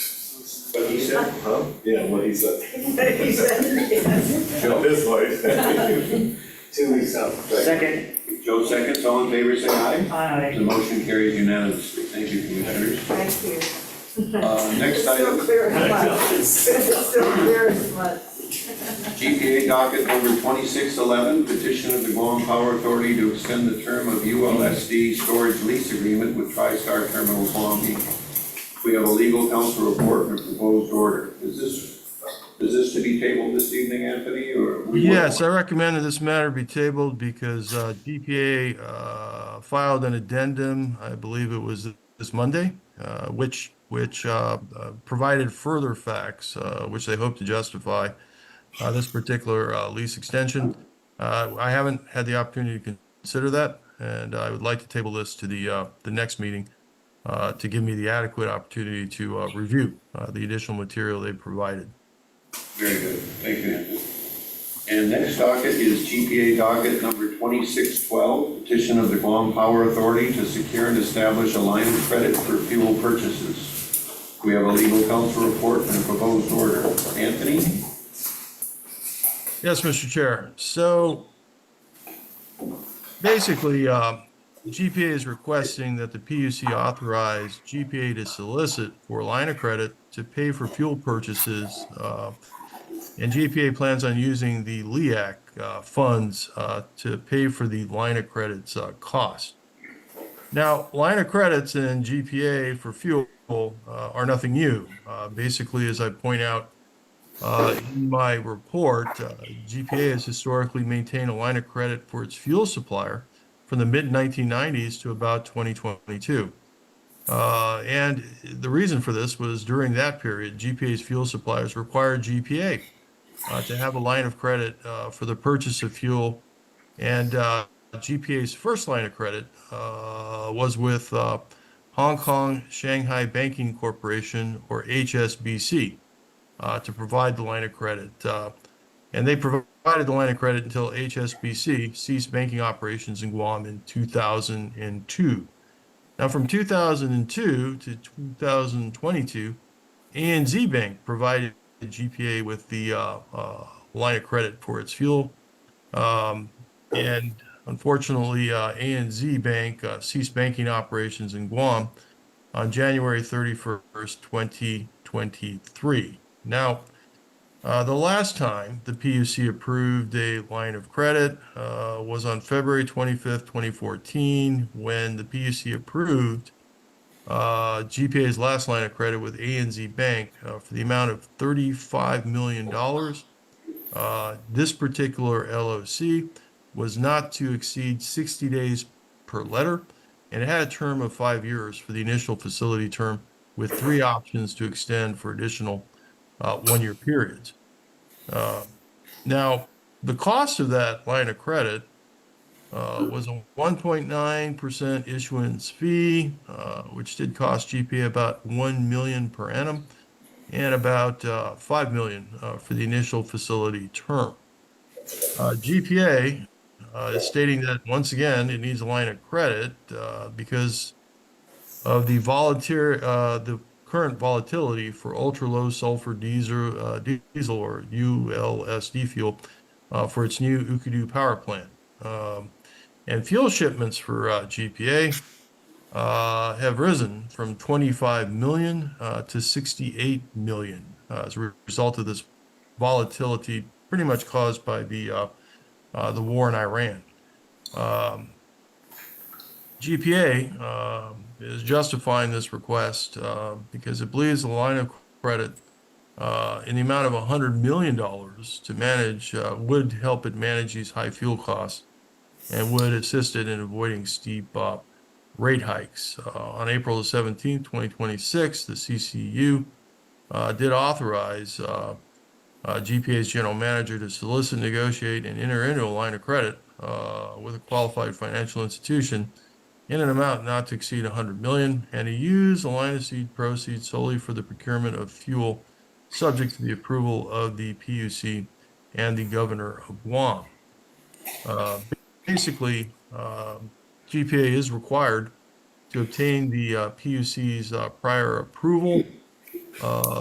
he said? Huh? Yeah, what he said. He said, yes. Joe, this way. 2 weeks out. Second. Joe seconds, all in favor, say aye. Aye. The motion carries unanimously. Thank you, Commissioners. Thank you. Next It's still item, clear as mud. It's still clear as mud. GPA docket number 2611, petition of the Guam Power Authority to extend the term of ULSD storage lease agreement with TriStar Terminal Guam Inc. We have a legal counsel report and a proposed order. Is this to be tabled this evening, Anthony, or? Yes, I recommend that this matter be tabled because DPA filed an addendum, I believe it was this Monday, which provided further facts, which they hope to justify this particular lease extension. I haven't had the opportunity to consider that, and I would like to table this to the next meeting to give me the adequate opportunity to review the additional material they provided. Very good. Thank you, Anthony. And next docket is GPA docket number 2612, petition of the Guam Power Authority to secure and establish a line of credit for fuel purchases. We have a legal counsel report and a proposed order. Anthony? Yes, Mr. Chair. So basically, GPA is requesting that the PUC authorize GPA to solicit for a line of credit to pay for fuel purchases. And GPA plans on using the LEAC funds to pay for the line of credits cost. Now, line of credits and GPA for fuel are nothing new. Basically, as I point out in my report, GPA has historically maintained a line of credit for its fuel supplier from the mid-1990s to about 2022. And the reason for this was during that period, GPA's fuel suppliers required GPA to have a line of credit for the purchase of fuel. And GPA's first line of credit was with Hong Kong Shanghai Banking Corporation, or HSBC, to provide the line of credit. And they provided the line of credit until HSBC ceased banking operations in Guam in 2002. Now, from 2002 to 2022, ANZ Bank provided GPA with the line of credit for its fuel. And unfortunately, ANZ Bank ceased banking operations in Guam on January 31st, 2023. Now, the last time the PUC approved a line of credit was on February 25th, 2014, when the PUC approved GPA's last line of credit with ANZ Bank for the amount of $35 million. This particular LOC was not to exceed 60 days per letter, and it had a term of 5 years for the initial facility term, with 3 options to extend for additional 1-year periods. Now, the cost of that line of credit was a 1.9% issuance fee, which did cost GPA about 1 million per annum and about 5 million for the initial facility term. GPA is stating that once again it needs a line of credit because of the current volatility for ultra low sulfur diesel or ULSD fuel for its new Ukidu power plant. And fuel shipments for GPA have risen from 25 million to 68 million as a result of this volatility, pretty much caused by the war in Iran. GPA is justifying this request because it believes the line of credit in the amount of $100 million to manage would help it manage these high fuel costs and would assist it in avoiding steep rate hikes. On April the 17th, 2026, the CCU did authorize GPA's general manager to solicit, negotiate, and enter into a line of credit with a qualified financial institution in an amount not to exceed 100 million, and to use the line of seed proceeds solely for the procurement of fuel, subject to the approval of the PUC and the governor of Guam. Basically, GPA is required to obtain the PUC's prior approval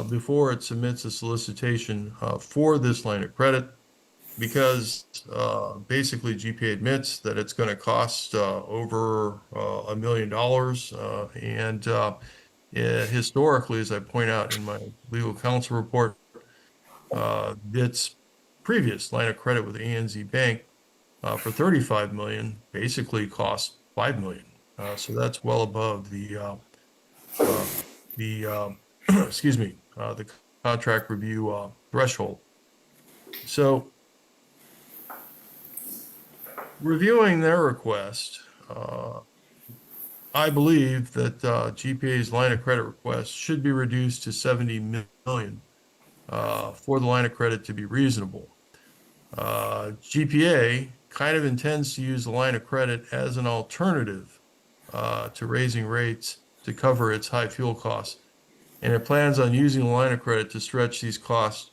before it submits a solicitation for this line of credit, because basically GPA admits that it's going to cost over $1 million. Historically, as I point out in my legal counsel report, its previous line of credit with ANZ Bank for 35 million basically cost 5 million. So that's well above the excuse me, the contract review threshold. So reviewing their request, I believe that GPA's line of credit request should be reduced to 70 million for the line of credit to be reasonable. GPA kind of intends to use the line of credit as an alternative to raising rates to cover its high fuel costs, and it plans on using the line of credit to stretch these costs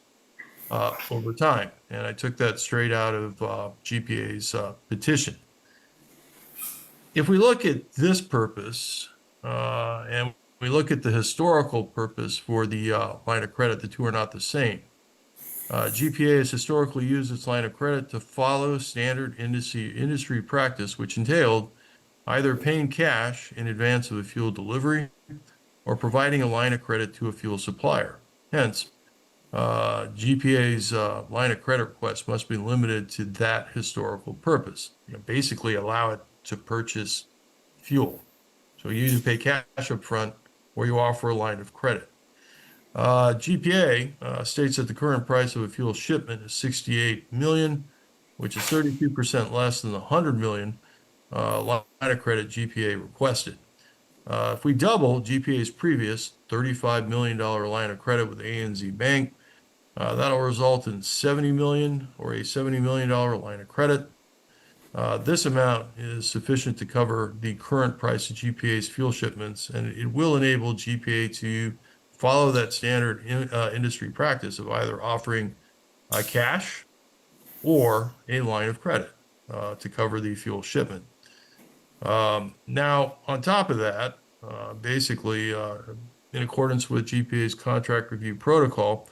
over time. And I took that straight out of GPA's petition. If we look at this purpose and we look at the historical purpose for the line of credit, the two are not the same. GPA has historically used its line of credit to follow standard industry practice, which entailed either paying cash in advance of a fuel delivery or providing a line of credit to a fuel supplier. Hence, GPA's line of credit request must be limited to that historical purpose. Basically allow it to purchase fuel. So you either pay cash up front or you offer a line of credit. GPA states that the current price of a fuel shipment is 68 million, which is 32% less than the 100 million line of credit GPA requested. If we double GPA's previous $35 million line of credit with ANZ Bank, that'll result in 70 million or a $70 million line of credit. This amount is sufficient to cover the current price of GPA's fuel shipments, and it will enable GPA to follow that standard industry practice of either offering cash or a line of credit to cover the fuel shipment. Now, on top of that, basically, in accordance with GPA's contract review protocol,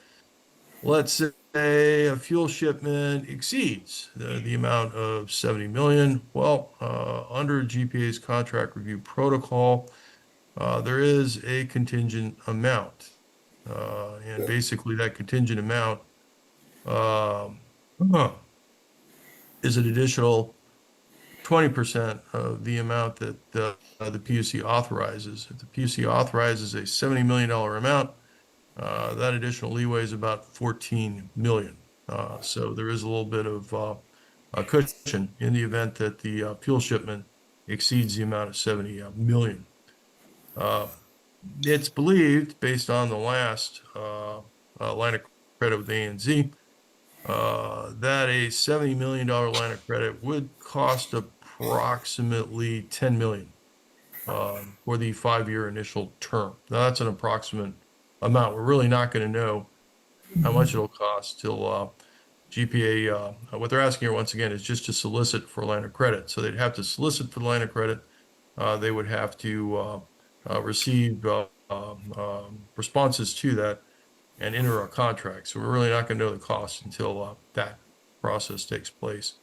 let's say a fuel shipment exceeds the amount of 70 million. Well, under GPA's contract review protocol, there is a contingent amount. And basically that contingent amount is an additional 20% of the amount that the PUC authorizes. If the PUC authorizes a $70 million amount, that additional leeway is about 14 million. So there is a little bit of a cushion in the event that the fuel shipment exceeds the amount of 70 million. It's believed, based on the last line of credit with ANZ, that a $70 million line of credit would cost approximately 10 million for the 5-year initial term. Now, that's an approximate amount. We're really not going to know how much it'll cost till GPA, what they're asking here once again is just to solicit for a line of credit. So they'd have to solicit for the line of credit. They would have to receive responses to that and enter a contract. So we're really not going to know the cost until that process takes place.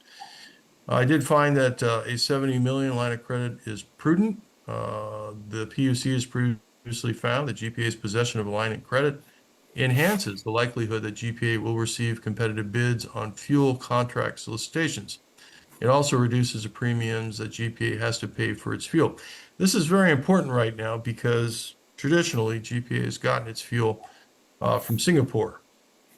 I did find that a 70 million line of credit is prudent. The PUC has previously found that GPA's possession of a line of credit enhances the likelihood that GPA will receive competitive bids on fuel contract solicitations. It also reduces the premiums that GPA has to pay for its fuel. This is very important right now because traditionally GPA has gotten its fuel from Singapore.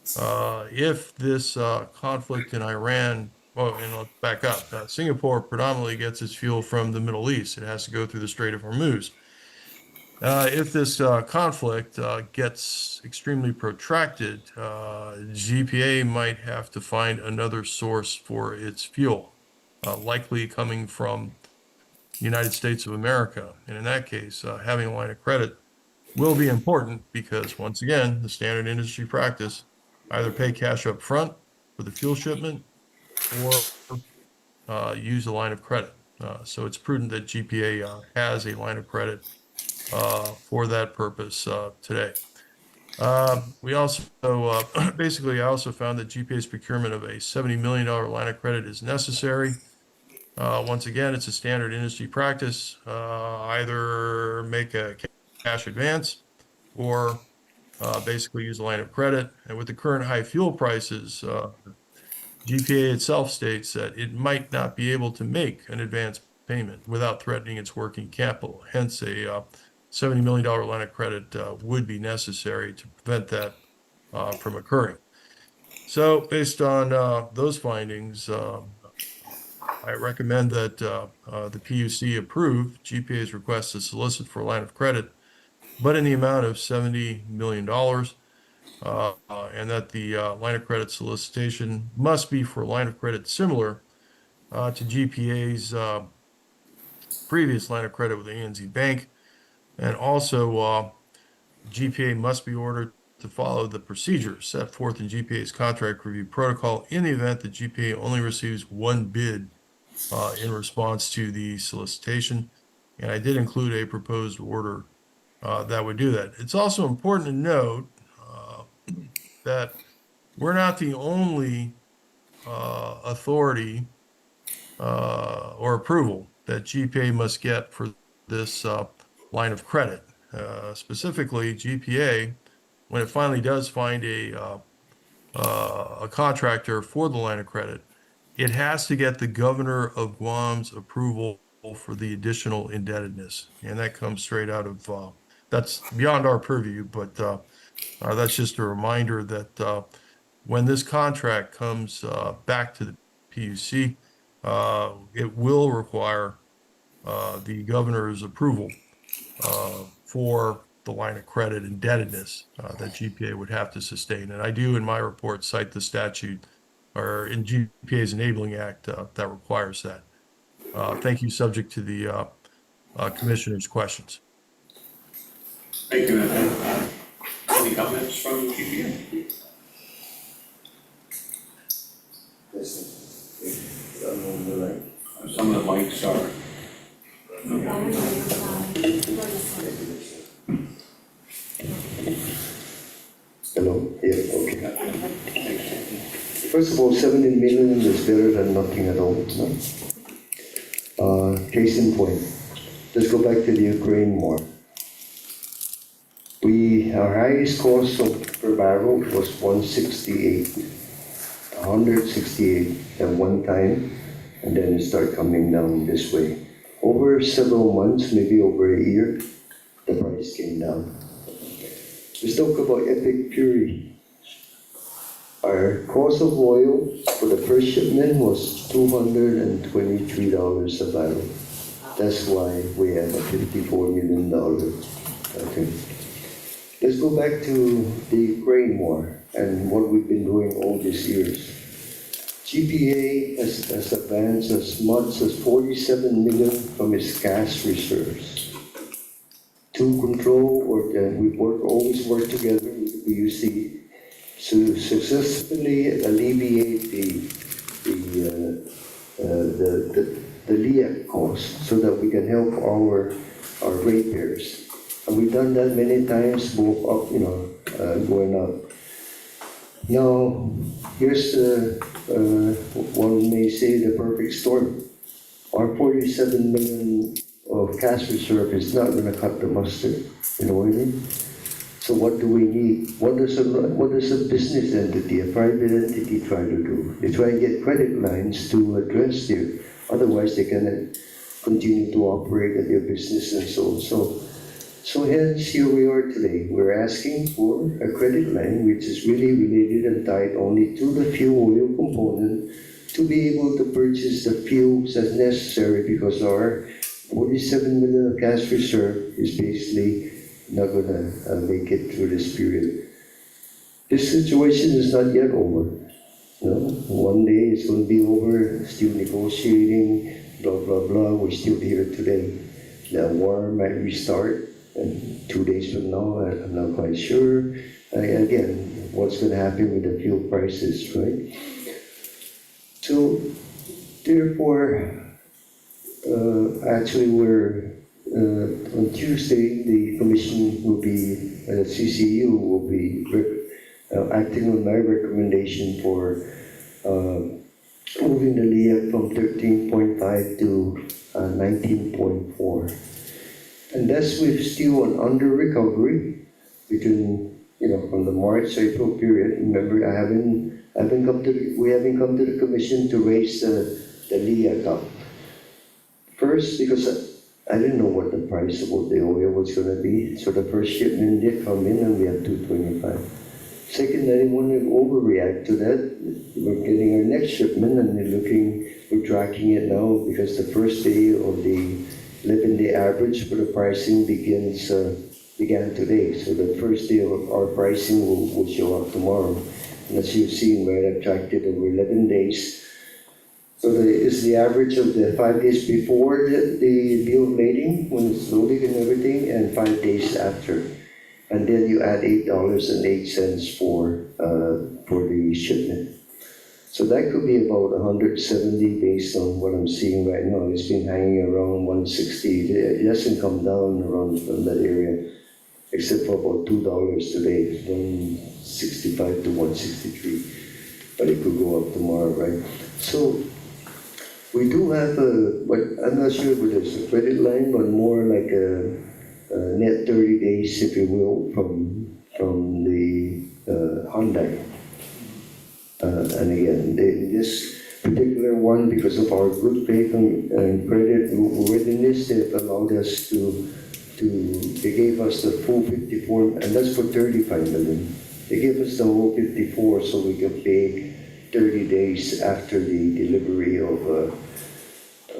If this conflict in Iran, well, and let's back up, Singapore predominantly gets its fuel from the Middle East. It has to go through the Strait of Hormuz. If this conflict gets extremely protracted, GPA might have to find another source for its fuel, likely coming from the United States of America. And in that case, having a line of credit will be important because, once again, the standard industry practice, either pay cash up front for the fuel shipment or use a line of credit. So it's prudent that GPA has a line of credit for that purpose today. We also, basically, I also found that GPA's procurement of a $70 million line of credit is necessary. Once again, it's a standard industry practice. Either make a cash advance or basically use a line of credit. And with the current high fuel prices, GPA itself states that it might not be able to make an advance payment without threatening its working capital. Hence, a $70 million line of credit would be necessary to prevent that from occurring. So based on those findings, I recommend that the PUC approve GPA's request to solicit for a line of credit, but in the amount of $70 million, and that the line of credit solicitation must be for a line of credit similar to GPA's previous line of credit with ANZ Bank. And also, GPA must be ordered to follow the procedures set forth in GPA's contract review protocol in the event that GPA only receives one bid in response to the solicitation. And I did include a proposed order that would do that. It's also important to note that we're not the only authority or approval that GPA must get for this line of credit. Specifically, GPA, when it finally does find a contractor for the line of credit, it has to get the governor of Guam's approval for the additional indebtedness. And that comes straight out of, that's beyond our purview, but that's just a reminder that when this contract comes back to the PUC, it will require the governor's approval for the line of credit indebtedness that GPA would have to sustain. And I do, in my report, cite the statute or in GPA's Enabling Act that requires that. Thank you, subject to the commissioner's questions. Thank you. Any comments from GPA? Some of the mics are. Hello, yeah, okay. First of all, 70 million is better than nothing at all, no? Case in point, let's go back to the Ukraine war. Our highest cost per barrel was 168 at one time, and then it started coming down this way. Over several months, maybe over a year, the price came down. Let's talk about epic fury. Our cost of oil for the first shipment was $223 a barrel. That's why we have a $54 million. Okay. Let's go back to the Ukraine war and what we've been doing all these years. GPA has advanced as much as 47 million from its cash reserves to control, we always work together with the PUC to successfully alleviate the LEAC cost so that we can help our ratepayers. And we've done that many times, both up, going up. Now, here's one may say the perfect storm. Our 47 million of cash reserve is not going to cut the mustard. You know what I mean? So what do we need? What does a business entity, a private entity try to do? They try and get credit lines to address their, otherwise they cannot continue to operate at their business and so on. So hence here we are today. We're asking for a credit line which is really related and tied only to the fuel oil component to be able to purchase the fuels as necessary, because our 47 million of cash reserve is basically not gonna make it through this period. This situation is not yet over. One day it's gonna be over, still negotiating, blah, blah, blah. We're still here today. The war might restart, and 2 days from now, I'm not quite sure. Again, what's gonna happen with the fuel prices, right? So, therefore, actually we're, on Tuesday, the commission will be, CCU will be acting on my recommendation for moving the LEAC from 13.5 to 19.4. And that's with still an under recovery between, from the March-April period. Remember, we haven't come to the commission to raise the LEAC up. First, because I didn't know what the price of the oil was going to be, so the first shipment did come in and we had 225. Second, I didn't want to overreact to that. We're getting our next shipment and we're tracking it now, because the first day of the 11-day average for the pricing began today. So the first day of our pricing will show up tomorrow. And as you've seen, right, I've tracked it over 11 days. So it's the average of the 5 days before the bill of lading, when it's loaded and everything, and 5 days after. And then you add $8.08 for the shipment. So that could be about 170 based on what I'm seeing right now. It's been hanging around 160. It hasn't come down around from that area, except for about $2 today. It's 165 to 163. But it could go up tomorrow, right? So we do have but I'm not sure whether it's a credit line, but more like a net 30 days, if you will, from the Hyundai. And again, this particular one, because of our good faith and credit worthiness, they've allowed us they gave us the full 54, and that's for 35 million. They gave us the whole 54 so we can pay 30 days after the delivery of,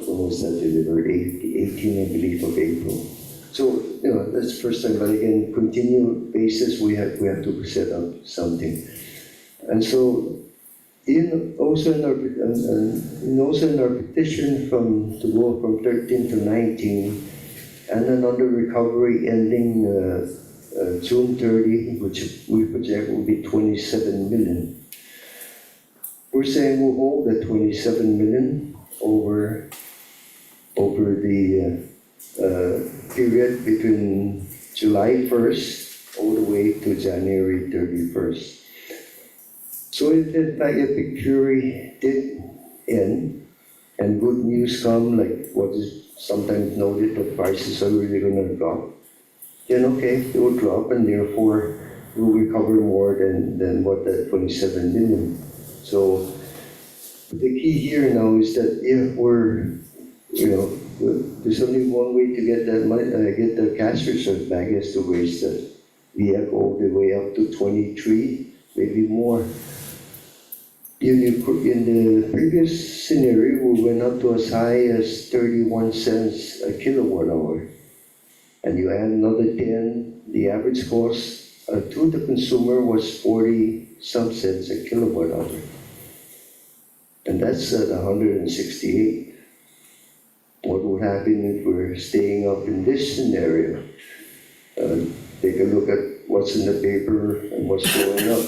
when was that delivered? 18, I believe, of April. So, that's the first time, but again, continued basis, we have to set up something. And so, also in our petition to go from 13 to 19, and an under recovery ending June 30, which we project will be 27 million. We're saying we'll hold that 27 million over the period between July 1st all the way to January 31st. So if in fact Epic Fury did end, and good news come, like what is sometimes noted, that prices are really going to drop, then okay, it will drop, and therefore we'll recover more than what that 27 million. So the key here now is that if we're, there's only one way to get that money, get the cash reserve back, is to raise the VF all the way up to 23, maybe more. In the previous scenario, we went up to as high as 31 cents a kilowatt hour. And you add another 10, the average cost to the consumer was 40 some cents a kilowatt hour. and that's at 168. What would happen if we're staying up in this scenario? Take a look at what's in the paper and what's going up.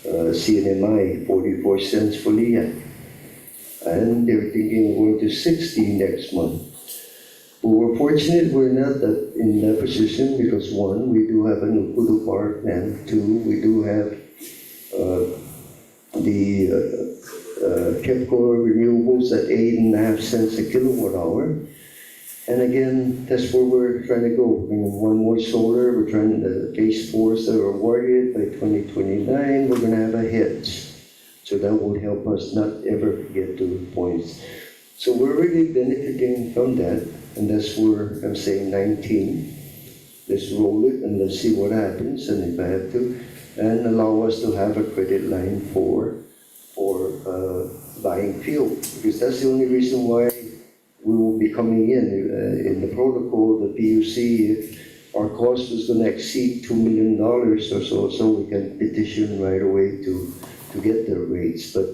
CNMI, 44 cents for LIA. And they're thinking we're going to 60 next month. But we're fortunate we're not in that position because one, we do have a Nukudu Park, and two, we do have the KEPCO renewables at 8.5 cents a kilowatt hour. And again, that's where we're trying to go. One more solar, we're trying to phase 4s that are awarded by 2029, we're gonna have a hedge. So that will help us not ever get to points. So we're really benefiting from that, and that's where I'm saying 19. Let's roll it and let's see what happens, and if I have to, and allow us to have a credit line for buying fuel, because that's the only reason why we will be coming in the protocol, the PUC, if our cost was going to exceed $2 million or so we can petition right away to get the rates. But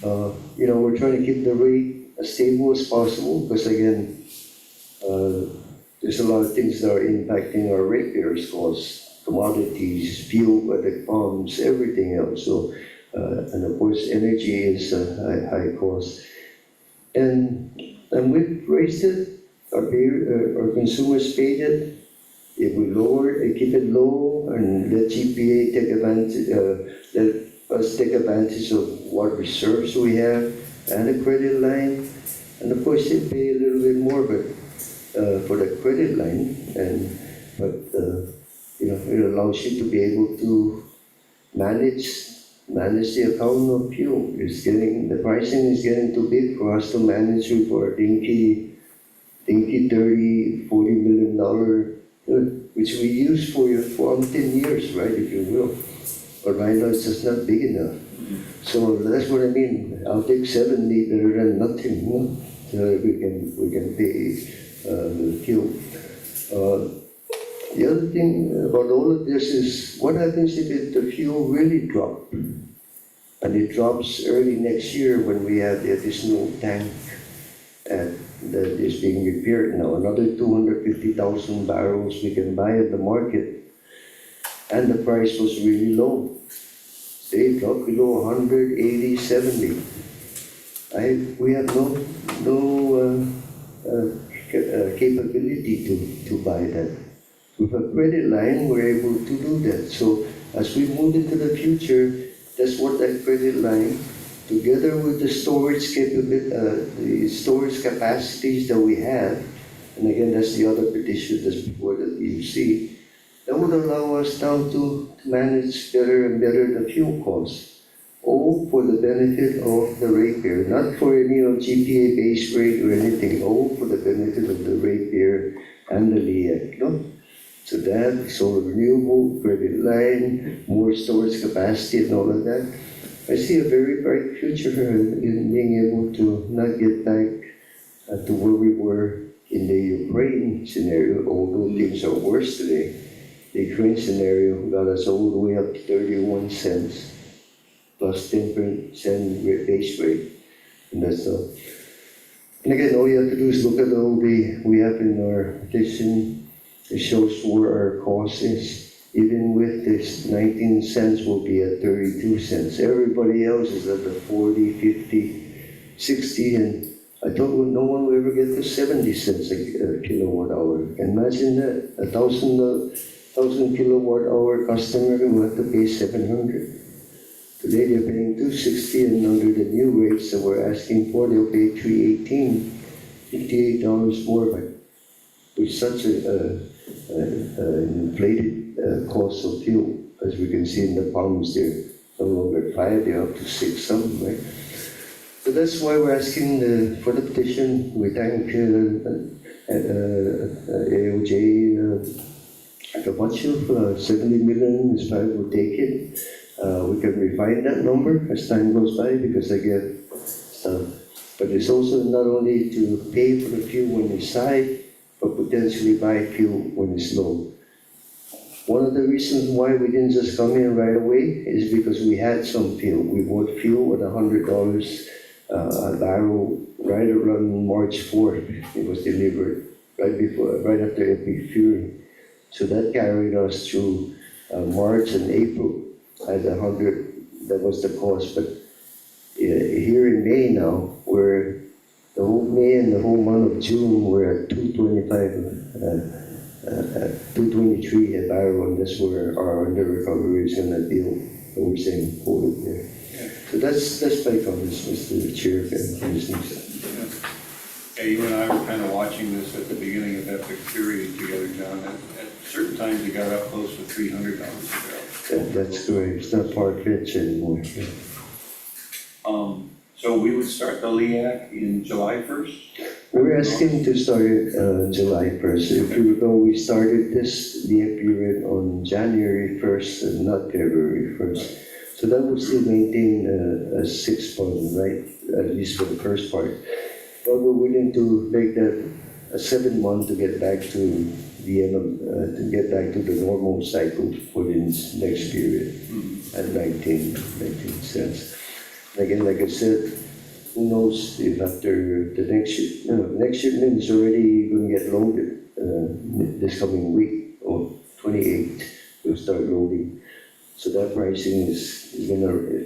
we're trying to keep the rate as stable as possible, because again, there's a lot of things that are impacting our ratepayers' costs, commodities, fuel at the pumps, everything else. So, and of course, energy is a high cost. And we've raised it, our consumers paid it. If we lower it, keep it low, and let GPA take advantage, let us take advantage of what reserves we have and a credit line. And of course, they pay a little bit more, but for the credit line, but it allows you to be able to manage the account of fuel. The pricing is getting too big for us to manage for a dinky $30-40 million, which we use for 10 years, right, if you will. But right now it's just not big enough. So that's what I mean. I'll take 70 better than nothing, so we can pay the fuel. The other thing about all of this is what happens if the fuel really drops? And it drops early next year when we have the additional tank that is being repaired now. Another 250,000 barrels we can buy at the market. And the price was really low. They dropped below 180, 70. We have no capability to buy that. With a credit line, we're able to do that. So as we move into the future, that's what that credit line, together with the storage capacities that we have, and again, that's the other petition that's before the PUC, that would allow us now to manage better and better the fuel costs, all for the benefit of the ratepayer, not for any GPA base rate or anything, all for the benefit of the ratepayer and the LIAC, So that, solar renewable, credit line, more storage capacity and all of that. I see a very bright future in being able to not get back to where we were in the Ukraine scenario, although things are worse today. The Ukraine scenario got us all the way up to 31 cents plus 10% base rate. And that's all. And again, all you have to do is look at all we have in our petition. It shows where our cost is. Even with this 19 cents, will be at 32 cents. Everybody else is at the 40, 50, 60, and I thought no one will ever get to 70 cents a kilowatt hour. Imagine that, 1,000 kilowatt hour customer will have to pay 700. Today they're paying 260, and under the new rates that we're asking for, they'll pay 318, $58 more, but with such an inflated cost of fuel, as we can see in the palms, they're no longer 5, they're up to 6 something, right? So that's why we're asking for the petition. We thank AOJ Camacho, 70 million is fine, we'll take it. We can refine that number as time goes by, because I get stuff. But it's also not only to pay for the fuel when it's high, but potentially buy fuel when it's low. One of the reasons why we didn't just come in right away is because we had some fuel. We bought fuel at $100 a barrel right around March 4th. It was delivered right after Epic Fury. So that carried us through March and April at 100. That was the cost. But here in May now, we're the whole May and the whole month of June, we're at 225. 223 a barrel, and that's where our under recovery is gonna deal. We're saying hold it there. So that's my comments, Mr. Chair and Commissioners. Yeah, you and I were kind of watching this at the beginning of Epic Fury together, John. At certain times, it got up close to $300 a barrel. That's great. It's not far-fetched anymore. So we would start the LEAC in July 1st? We're asking to start it July 1st. If you recall, we started this LEAC period on January 1st and not February 1st. So that would still maintain a 6 point, right? At least for the first part. But we're willing to make that a 7 month to get back to the end of, to get back to the normal cycle for the next period at 19 cents. Again, like I said, who knows if after the next shipment is already going to get loaded this coming week or 28th, we'll start loading. So that pricing is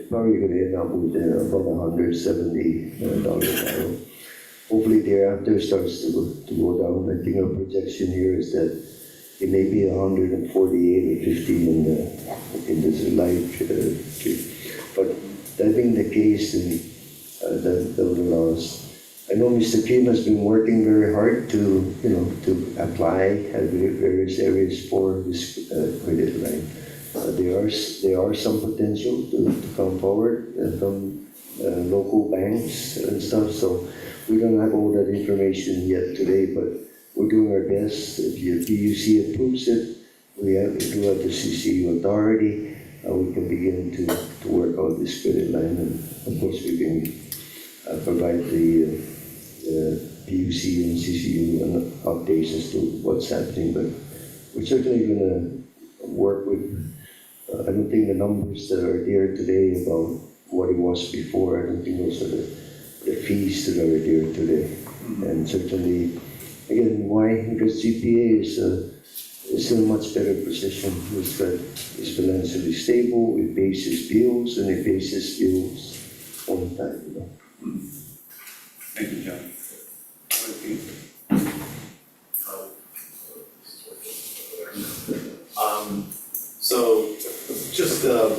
probably going to end up with about $170 a barrel. Hopefully thereafter starts to go down. I think our projection here is that it may be 148 or 50 in this life. But that being the case, that would allow us. I know Mr. Kim has been working very hard to apply at various areas for this credit line. There are some potential to come forward from local banks and stuff. So we don't have all that information yet today, but we're doing our best. If the PUC approves it, we do have the CCU authority. We can begin to work out this credit line, and of course we can provide the PUC and CCU updates as to what's happening. But we're certainly going to work with. I don't think the numbers that are there today about what it was before. I don't think those are the fees that are there today. And certainly, again, why? Because GPA is in a much better position. It's financially stable, it pays its bills, and it pays its bills on time. Thank you, John. So just to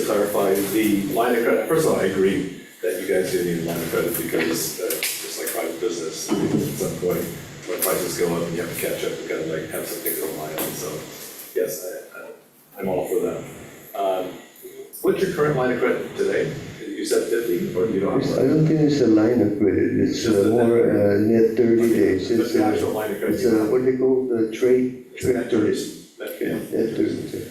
clarify, the line of credit, first of all, I agree that you guys do need a line of credit because just like private business, at some point when prices go up and you have to catch up, you gotta like have something to rely on. So yes, I'm all for that. What's your current line of credit today? You said 50, or you don't have? I don't think it's a line of credit. It's more net 30 days. It's the actual line of credit. It's what they call the trade Net 30. Net 30.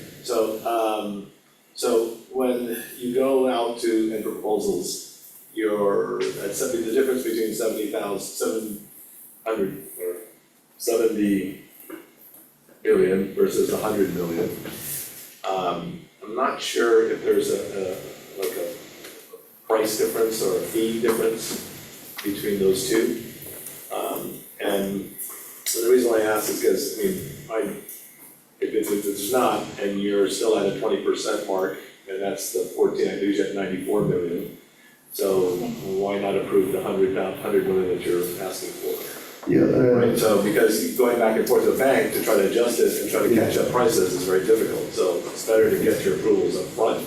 So when you go out to enter proposals, you're at the difference between 700 or 70 billion versus 100 million. I'm not sure if there's a price difference or a fee difference between those two. And the reason why I ask is because, if it's not, and you're still at a 20% mark, and that's the 14, I lose you at 94 million. So why not approve the 100 million that you're asking for? Yeah. Right, so because going back and forth to the bank to try to adjust it and try to catch up prices is very difficult. So it's better to get your approvals up front,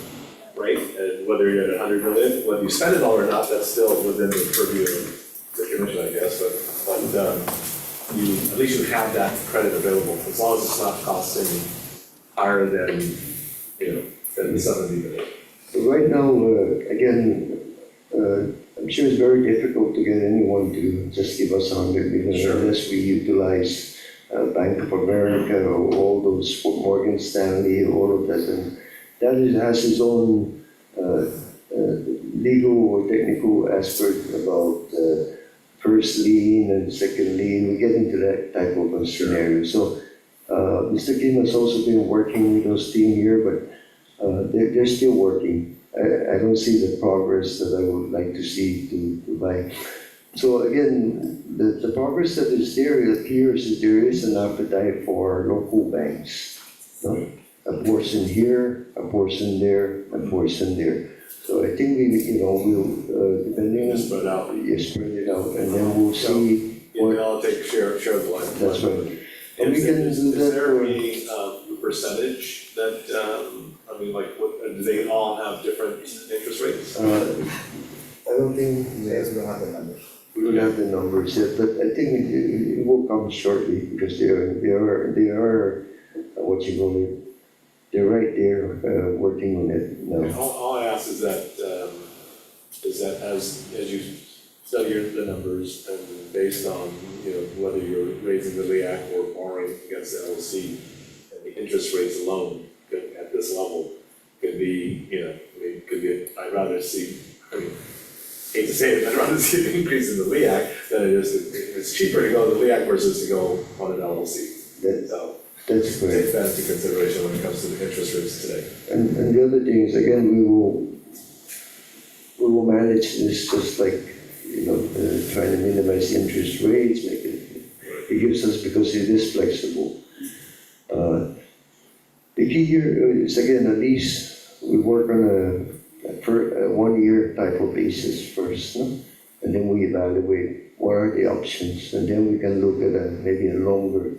right? And whether you're at 100 million, whether you spend it all or not, that's still within the purview of the commission, I guess. But at least you have that credit available, as long as it's not costing higher than, than the 70 million. Right now, again, I'm sure it's very difficult to get anyone to just give us 100 million Sure. unless we utilize Bank of America or all those Morgan Stanley, all of that, and that has its own legal or technical aspect about first lien and second lien. We get into that type of a scenario. So Mr. Kim has also been working with those team here, but they're still working. I don't see the progress that I would like to see to buy. So again, the progress that is there, it appears that there is an appetite for local banks. No? A portion here, a portion there, a portion there. So I think we'll, depending on. Spread out. Yeah, spread it out, and then we'll see Yeah, I'll take share of the line. that's right. And we can Is do that there for, a percentage that, I mean, like, what, do they all have different interest rates? I don't think. Yes, we don't have the numbers. We don't have the numbers yet, but I think it will come shortly because they are, what you call it, they're right there, working on it now. All I ask is that as you study the numbers and based on, whether you're raising the LEAC or borrowing against the LLC, and the interest rates alone at this level could be, could be, I'd rather see, hate to say it, I'd rather see an increase in the LEAC than it is, it's cheaper to go to the LEAC versus to go on an LLC. So, That's take correct. that into consideration when it comes to the interest rates today. And the other thing is, again, we will manage this just like, trying to minimize the interest rates, make it gives us, because it is flexible. The key here is, again, at least we work on a 1 year type of basis first, no? And then we evaluate what are the options, and then we can look at maybe a longer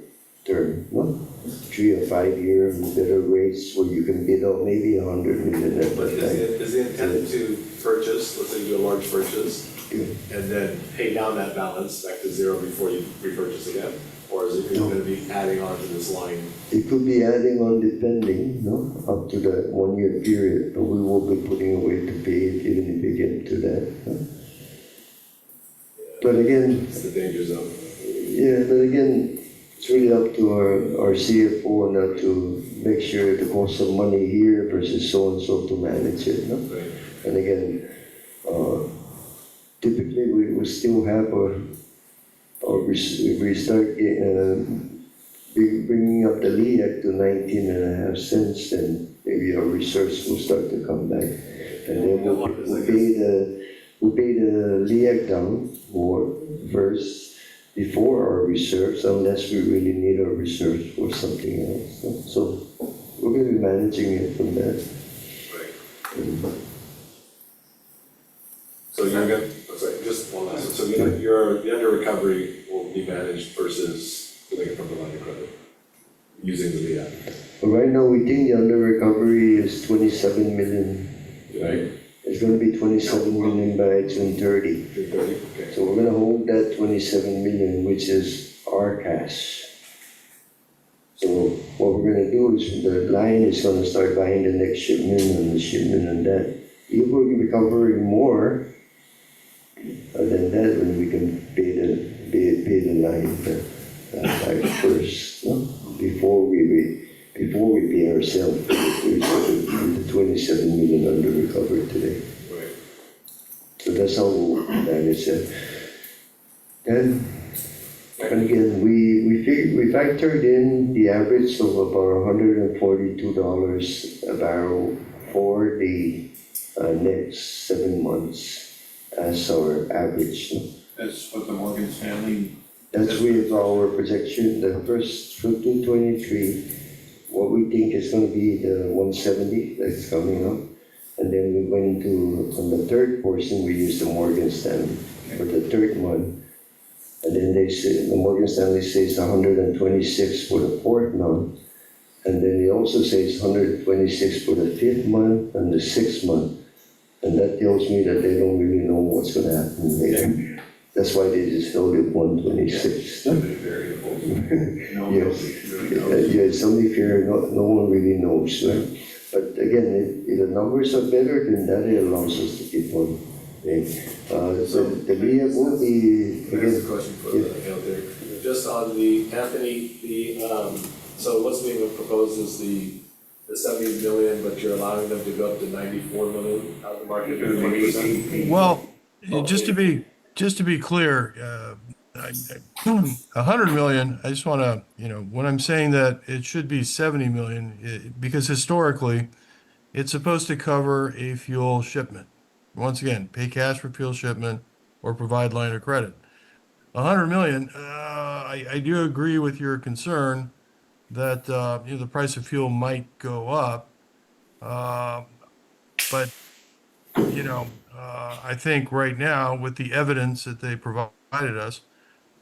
term, no? 3 or 5 year with better rates where you can bid out maybe 100 million at But that time. is the intent to purchase, let's say you do a large purchase, Yeah. and then pay down that balance back to zero before you repurchase again? Or is it gonna be adding on to this line? It could be adding on depending, no, up to the 1 year period, but we will be putting away to pay it even if we get to that. No? But again, It's the danger zone. yeah, but again, it's really up to our CFO now to make sure the cost of money here versus so and so to manage it, no? Right. And again, typically we still have we start bringing up the LEAC to 19.5 cents, then maybe our reserves will start to come back. And then we'll pay the LEAC down more first before our reserves, unless we really need our reserves for something else. So we're going to be managing it from that. Right. So you're gonna, sorry, just one last, so the under recovery will be managed versus pulling it from the line of credit, using the LEAC, But right now, we think the under recovery is 27 million. right? It's going to be 27 million by June 30. 330, okay. So we're going to hold that 27 million, which is our cash. So what we're going to do is the line is going to start buying the next shipment and the shipment and that. If we're recovering more than that, when we can pay the line back first, no? Before we pay ourselves the 27 million under recovered today. Right. So that's how we'll manage it. And again, we factored in the average of about $142 a barrel for the next 7 months as our average. No? That's what the Morgan Stanley. That's with our projection, the first through 2023, what we think is going to be the 170 that's coming up. And then we went to, on the third portion, we used the Morgan Stanley for the third month. And then they say, the Morgan Stanley says 126 for the fourth month. And then it also says 126 for the fifth month and the sixth month. And that tells me that they don't really know what's going to happen later. That's why they just held it 126. So many variables. No, Yes. really knows. Yeah, it's only fair, no one really knows, right? But again, if the numbers are better, then that allows us to keep on paying. So the LEAC will be, Here's a again, question for the out there. Just on the, Anthony, so what's being proposed is the 70 million, but you're allowing them to go up to 94 million out of the market, 20%? Well, just to be clear, 100 million, I just want to, when I'm saying that it should be 70 million, because historically, it's supposed to cover a fuel shipment. Once again, pay cash for fuel shipment or provide line of credit. 100 million, I do agree with your concern that, the price of fuel might go up. But, I think right now with the evidence that they provided us,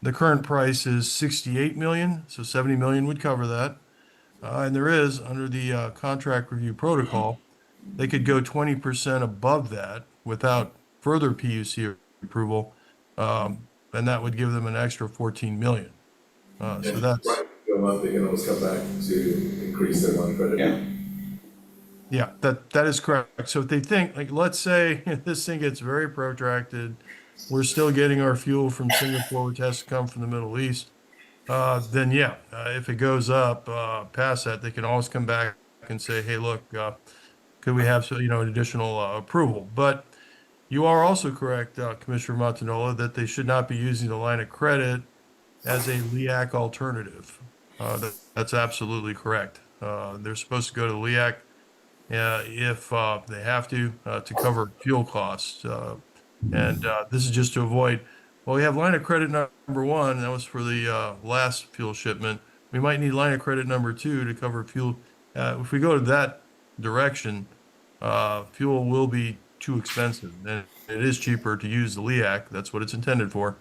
the current price is 68 million, so 70 million would cover that. And there is, under the contract review protocol, they could go 20% above that without further PUC approval. And that would give them an extra 14 million. So that's, Right, go up, they can always come back to increase their line of credit. yeah, that is correct. So if they think, like, let's say this thing gets very protracted, we're still getting our fuel from Singapore, which has to come from the Middle East, then yeah, if it goes up past that, they can always come back and say, hey, look, could we have an additional approval? But you are also correct, Commissioner Montanola, that they should not be using the line of credit as a LEAC alternative. That's absolutely correct. They're supposed to go to LEAC if they have to cover fuel costs. And this is just to avoid, well, we have line of credit number one, that was for the last fuel shipment. We might need line of credit number two to cover fuel. If we go to that direction, fuel will be too expensive. And it is cheaper to use the LEAC. That's what it's intended for.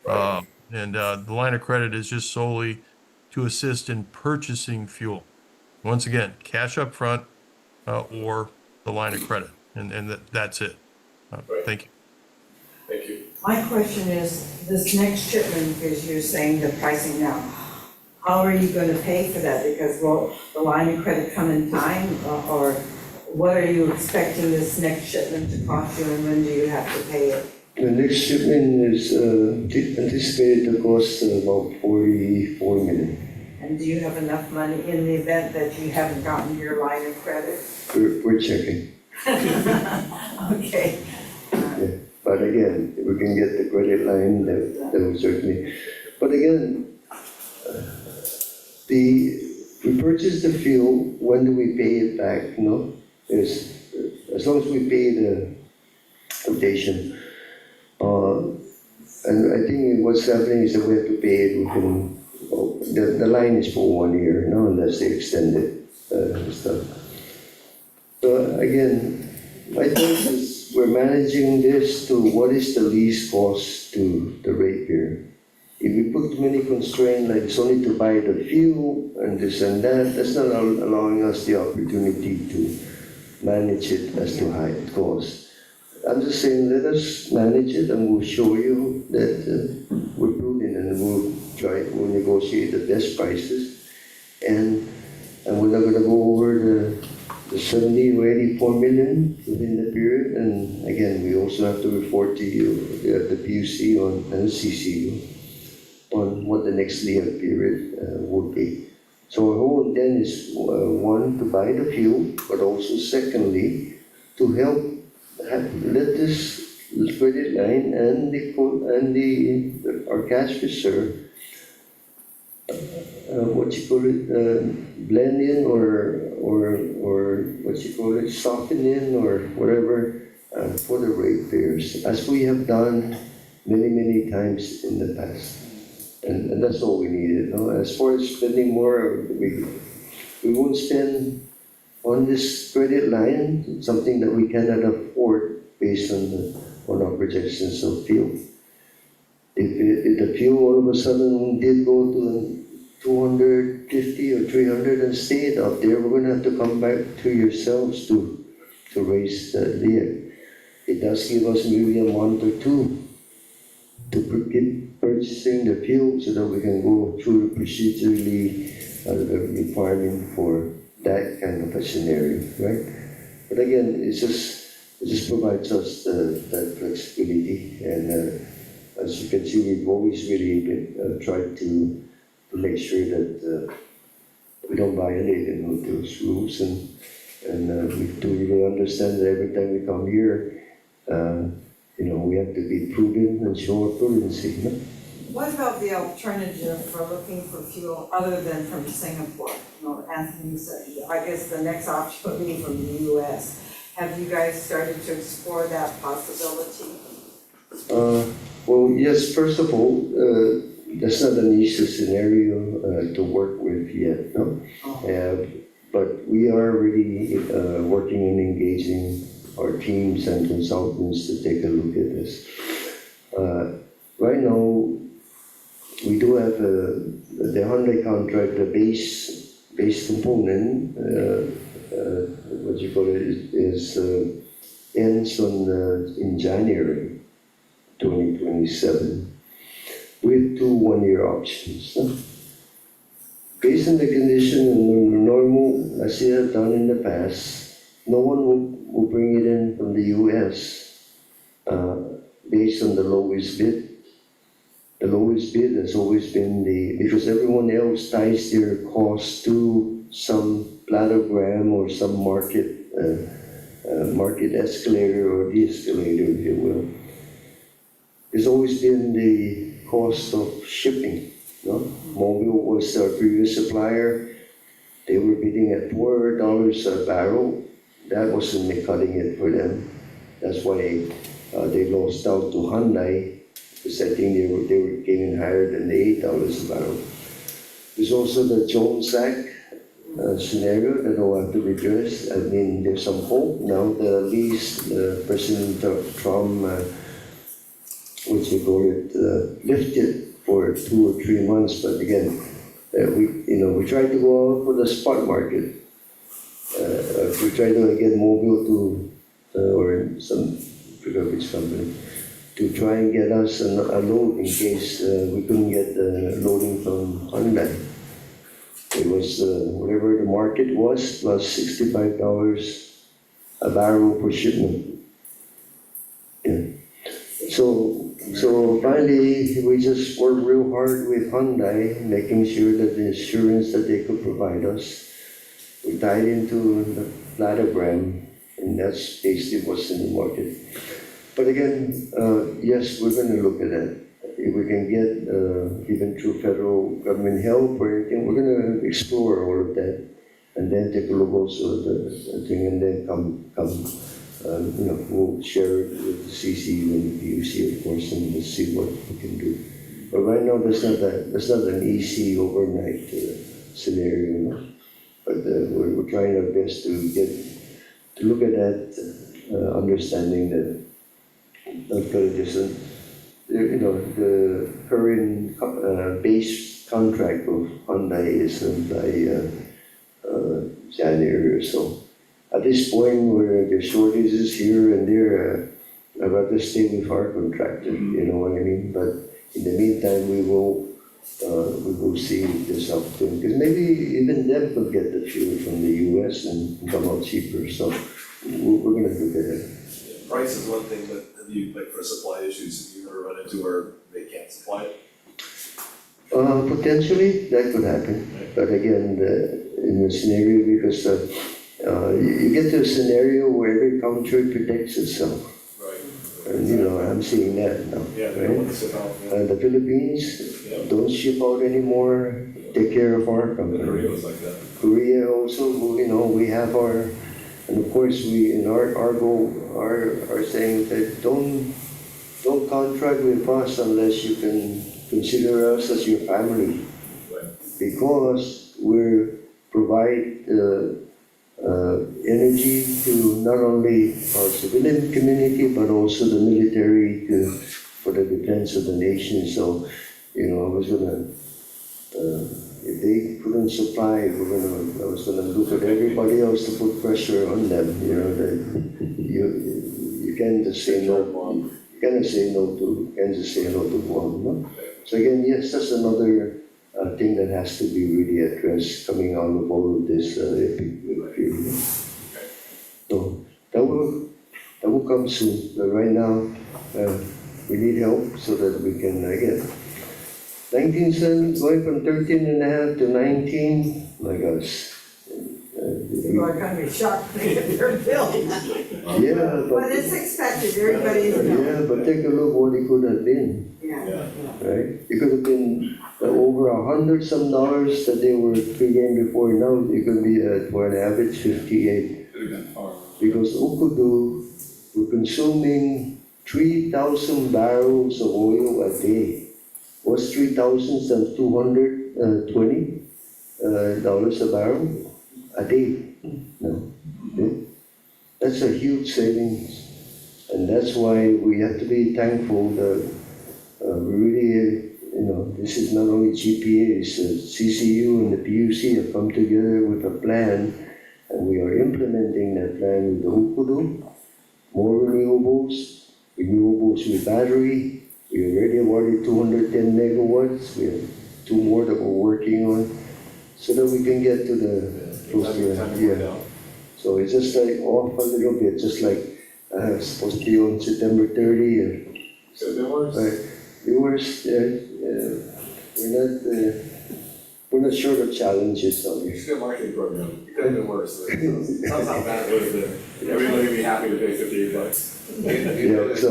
And the line of credit is just solely to assist in purchasing fuel. Once again, cash up front or the line of credit. And that's it. Thank you. Thank you. My question is, this next shipment, because you're saying the pricing now, how are you gonna pay for that? Because will the line of credit come in time, or what are you expecting this next shipment to cost you, and when do you have to pay it? The next shipment is anticipated to cost about 44 million. And do you have enough money in the event that you haven't gotten your line of credit? We're checking. Okay. Yeah. But again, if we can get the credit line, that will certainly. But again, we purchase the fuel, when do we pay it back? No, as long as we pay the quotation. And I think what's happening is that we have to pay it within, the line is for 1 year, no, unless they extend it, stuff. So again, my point is we're managing this to what is the least cost to the ratepayer. If we put too many constraints, like it's only to buy the fuel and this and that, that's not allowing us the opportunity to manage it as to high cost. I'm just saying, let us manage it and we'll show you that we're prudent and we'll negotiate the best prices. And we're not gonna go over the 70 or 84 million within the period. And again, we also have to report to you, the PUC and CCU on what the next LEAC period would be. So our whole intent is, one, to buy the fuel, but also secondly, to help let this credit line and our cash reserve, blend in or soften in or whatever for the ratepayers, as we have done many times in the past. And that's all we needed. No? As far as spending more, we won't spend on this credit line, something that we cannot afford based on our projections of fuel. If the fuel all of a sudden did go to 250 or 300 and stayed up there, we're going to have to come back to yourselves to raise the LEAC. It does give us maybe a month or two to keep purchasing the fuel so that we can go through the procedurally requirement for that kind of a scenario, right? But again, it just provides us that flexibility, and as you can see, we've always really tried to make sure that we don't violate any of those rules, and we do really understand that every time we come here, we have to be prudent and show our prudency. No? What about the alternative for looking for fuel other than from Singapore? You know, Anthony said, I guess the next option would be from the US. Have you guys started to explore that possibility? Well, yes, first of all, that's not an easy scenario to work with yet, no? But we are really working and engaging our teams and consultants to take a look at this. Right now, we do have the Hyundai contract, the base component, what you call it, is ends in January 2027 with 2 one-year options. Based on the condition and normal, as you have done in the past, no one will bring it in from the US based on the lowest bid. The lowest bid has always been because everyone else ties their cost to some planogram or some market escalator or de-escalator, if you will. It's always been the cost of shipping. No? Mobile was our previous supplier. They were bidding at $4 a barrel. That wasn't cutting it for them. That's why they lost out to Hyundai, because I think they came in higher than the $8 a barrel. There's also the Jones Act scenario that will have to be addressed. I mean, there's some hope now that at least President Trump, lifted for 2 or 3 months. But again, we tried to go out for the spot market. We tried to get Mobile to, or some, I forgot which company, to try and get us a load in case we couldn't get loading from Hyundai. It was whatever the market was, plus $65 a barrel per shipment. Yeah. So finally, we just worked real hard with Hyundai, making sure that the insurance that they could provide us, we tied into the planogram, and that's basically what's in the market. But again, yes, we're going to look at that. If we can get, even through federal government help or anything, we're going to explore all of that, and then take a look also at the thing, and then we'll share it with the CC and the PUC, of course, and we'll see what we can do. But right now, that's not an easy overnight scenario, you know? But we're trying our best to look at that, understanding that the current base contract of Hyundai is by January or so. At this point, where there's shortages here and there, I'd rather stay with our contractor, you know what I mean? But in the meantime, we will see this opportunity, because maybe even them could get the fuel from the US and come out cheaper, so we're gonna do that. Price is one thing, but have you, like for supply issues, have you ever run into where they can't supply it? Potentially, that could happen, but again, in the scenario, because you get to a scenario where every country protects itself. Right. And I'm seeing that now. Yeah, they don't want to ship out. Yeah. The Philippines don't ship out anymore, take care of our company. Korea was like that. Korea also, we have our, and of course we, in our goal, are saying that don't contract with us unless you can consider us as your family. Right. Because we provide energy to not only our civilian community, but also the military for the defense of the nation. So, I was gonna, if they couldn't supply, I was gonna look at everybody else to put pressure on them, that you can't just say no. You can't just say no to Guam, no? So again, yes, that's another thing that has to be really addressed coming out of all of this epic period. So that will come soon. But right now, we need help so that we can get 19 cents going from 13.5 to 19. My gosh. People are gonna be shocked when they get their bill. Yeah, But it's expected, everybody is. Yeah, but take a look what it could have been. Yeah. Yeah. right? It could have been over $100 some dollars that they were figuring before. Now it could be for an average 58. Could have been far. Because Okudu were consuming 3,000 barrels of oil a day. What's 3,000 times $220 dollars a barrel a day? No. Okay? That's a huge savings. And that's why we have to be thankful that we really, this is not only GPA, it's CCU and the PUC have come together with a plan, and we are implementing that plan with the Ukudu, more renewables with battery. We already awarded 210 megawatts. We have 2 more that we're working on, so that we can get to the close to yeah. So it's just like off a little bit, just like supposed to be on September 30. Could be worse. Right. The worst, we're not short of challenges on It's this. a good marketing program. It could have been worse. That's how bad it would have been. Everybody would be happy to pay $58. Yeah, so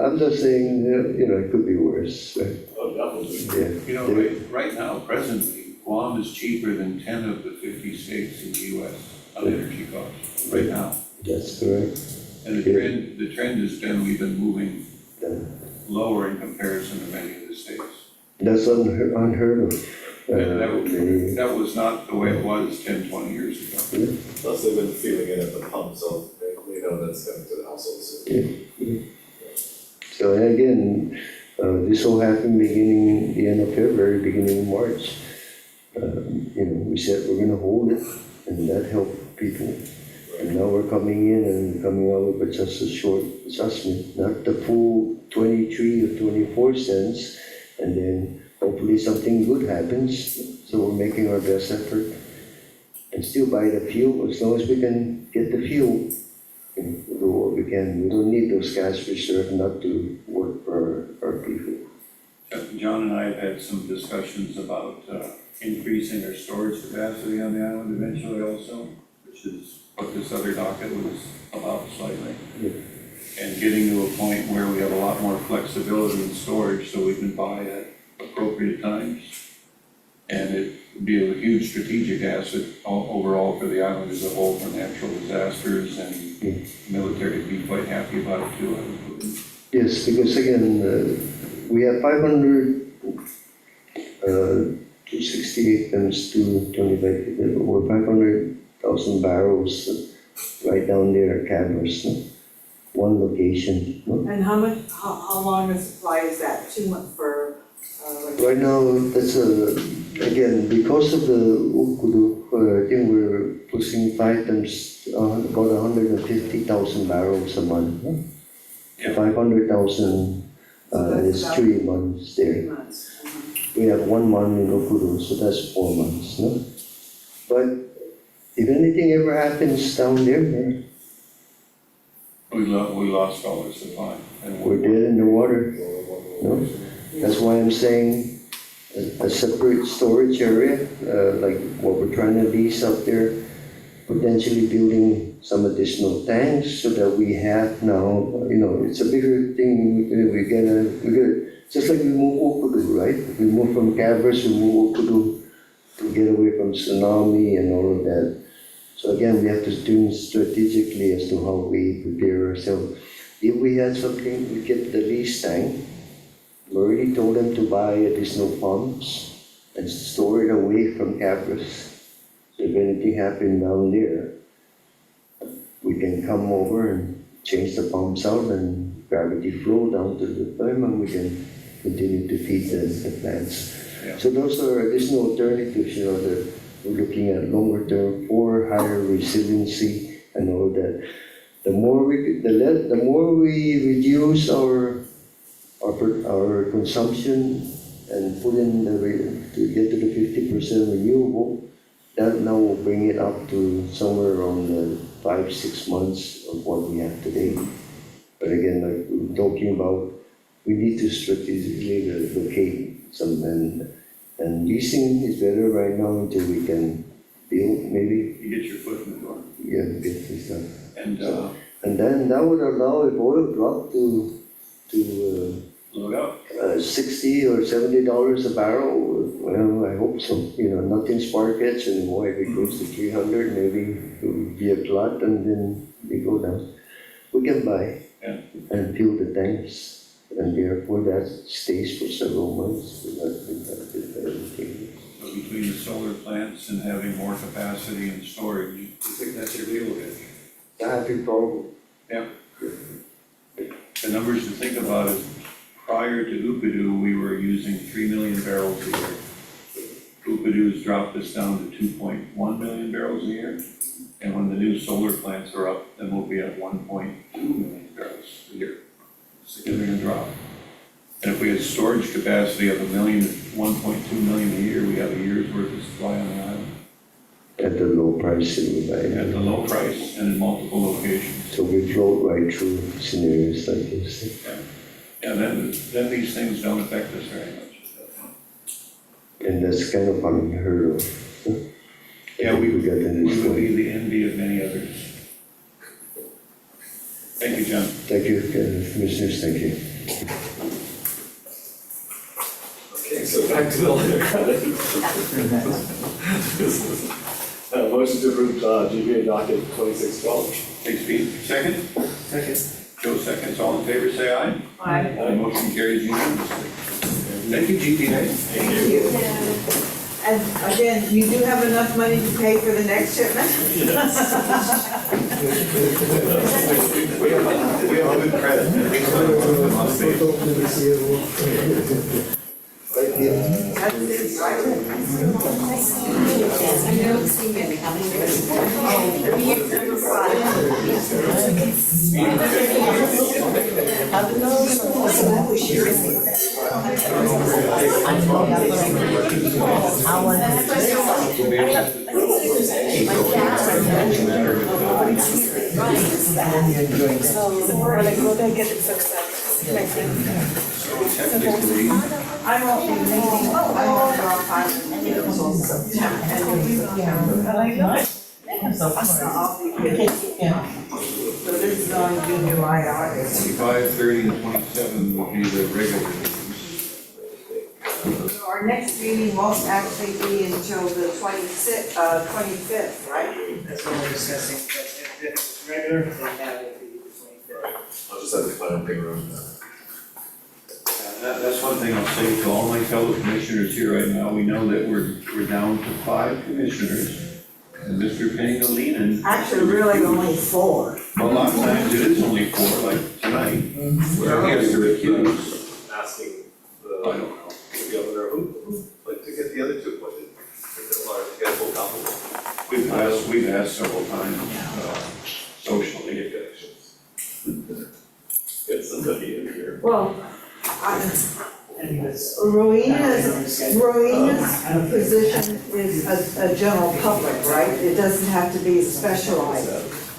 I'm just saying, it could be worse. Right? Oh, definitely. Yeah. You know, right now, presently, Guam is cheaper than 10 of the 50 states in the US on energy costs, right now. That's correct. And the trend has been, we've been moving lower in comparison to many of the states. That's unheard of. And that was not the way it was 10, 20 years ago. Plus, they've been feeling it at the pump, so they know that's coming to the households. So again, this will happen beginning the end of February, beginning of March. We said we're gonna hold it, and that helped people. And now we're coming in and coming out with just a short adjustment, not the full 23 or 24 cents, and then hopefully something good happens. So we're making our best effort and still buy the fuel as long as we can get the fuel. We'll do what we can. We don't need those cash reserves not to work for our people. John and I have had some discussions about increasing our storage capacity on the island eventually also, which is what this other docket was about slightly. Yeah. And getting to a point where we have a lot more flexibility in storage so we can buy at appropriate times. And it would be a huge strategic asset overall for the island as a whole for natural disasters, and military would be quite happy about it too, I would believe. Yes, because again, we have 268 times 225, over 500,000 barrels right down there at Cameras, one location. And how long a supply is that? 2 months for, Right now, that's again, because of the Ukudu, I think we're pushing 5 times, about 150,000 barrels a month. Yeah. 500,000 is 3 months 3 there. months? We have 1 month in Okudu, so that's 4 months, no? But if anything ever happens down there, We lost all our supply. And we're dead in the water, no? That's why I'm saying a separate storage area, like what we're trying to lease up there, potentially building some additional tanks so that we have now, it's a bigger thing. We gotta, just like we move Okudu, right? We move from Cavers, we move Okudu to get away from tsunami and all of that. So again, we have to think strategically as to how we prepare ourselves. If we had something, we get the lease tank. We already told them to buy additional pumps and store it away from Cavers. So if anything happened down there, we can come over and change the pumps out and gravity flow down to the farm, and we can continue to feed the plants. Yeah. So those are additional alternatives, that we're looking at longer term for higher resiliency and all that. The more we reduce our consumption and put in to get to the 50% renewable, that now will bring it up to somewhere around 5-6 months of what we have today. But again, like we're talking about, we need to strategically locate some, and leasing is better right now until we can build, maybe, You get your foot in the door. get this stuff. And And then that would allow, if oil dropped to Load up. $60 or $70 a barrel, well, I hope so. Nothing's markets anymore. If it goes to 300, maybe it will be a glut and then we go down. We can buy Yeah. and fuel the tanks, and therefore that stays for several months without impacted by anything. So between the solar plants and having more capacity and storage, you think that's your deal with it? A happy problem. Yeah. The numbers to think about is prior to Upadu, we were using 3 million barrels a year. Upadu's dropped us down to 2.1 million barrels a year. And when the new solar plants are up, then we'll be at 1.2 million barrels a year. Significant drop. And if we had storage capacity of 1.2 million a year, we have a year's worth of supply on the island. At the low price that we buy. At the low price and in multiple locations. So we float right through scenarios like this. And then these things don't affect us very much. And that's kind of unheard of. Yeah, we got in We this would way. be the envy of many others. Thank you, John. Thank you, Commissioners, thank you. Okay, so back to the letter credit. Motion to approve GPA docket 2612. Thanks, Pete. Second? Second. Joe seconds. All in favor, say aye. Aye. Motion carries unanimously. Thank you, GPA. Thank you. And again, you do have enough money to pay for the next shipment? We have good credit. That's it, right? I don't see many coming. Technically, I won't be leaving, I won't be on time until September. I'll be here. So this is on June, July, August. 25, 30, and 27 will be the regular meetings. So our next meeting won't actually be until the 25th, right? That's what we're discussing, but if it's regular, then that will be the 25th. I'll just have the final thing around that. That's one thing I'll say to all my fellow commissioners here right now. We know that we're down to 5 commissioners. And Mr. Pangilinan. Actually, really only 4. Well, a lot of times it is only 4, like tonight. Where he has to recuse. Asking I don't know. the governor who like to get the other 2 appointed. If they're allowed to get full complement. We've asked several times, socially. Get connections. Get somebody in here. Well, And that's. Rowena's position is a general public, right? It doesn't have to be specialized.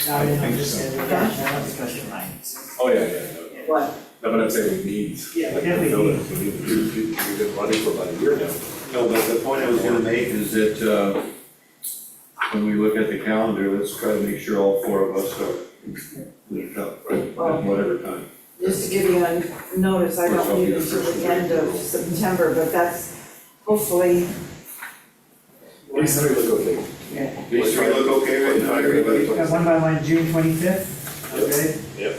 I didn't understand so. that, not specialized. Oh, yeah. What? No, but I'm saying we need. Yeah, like, definitely fill need. it. We've been running for about a year now. No, but the point I was gonna make is that, when we look at the calendar, let's try to make sure all 4 of us are linked up, right, at whatever time. Just to give you a notice, I don't need it until the end of September, but that's hopefully, These 3 look okay. Yeah. These 3 look okay right now, everybody? Got one by one, June 25th, okay, Yep.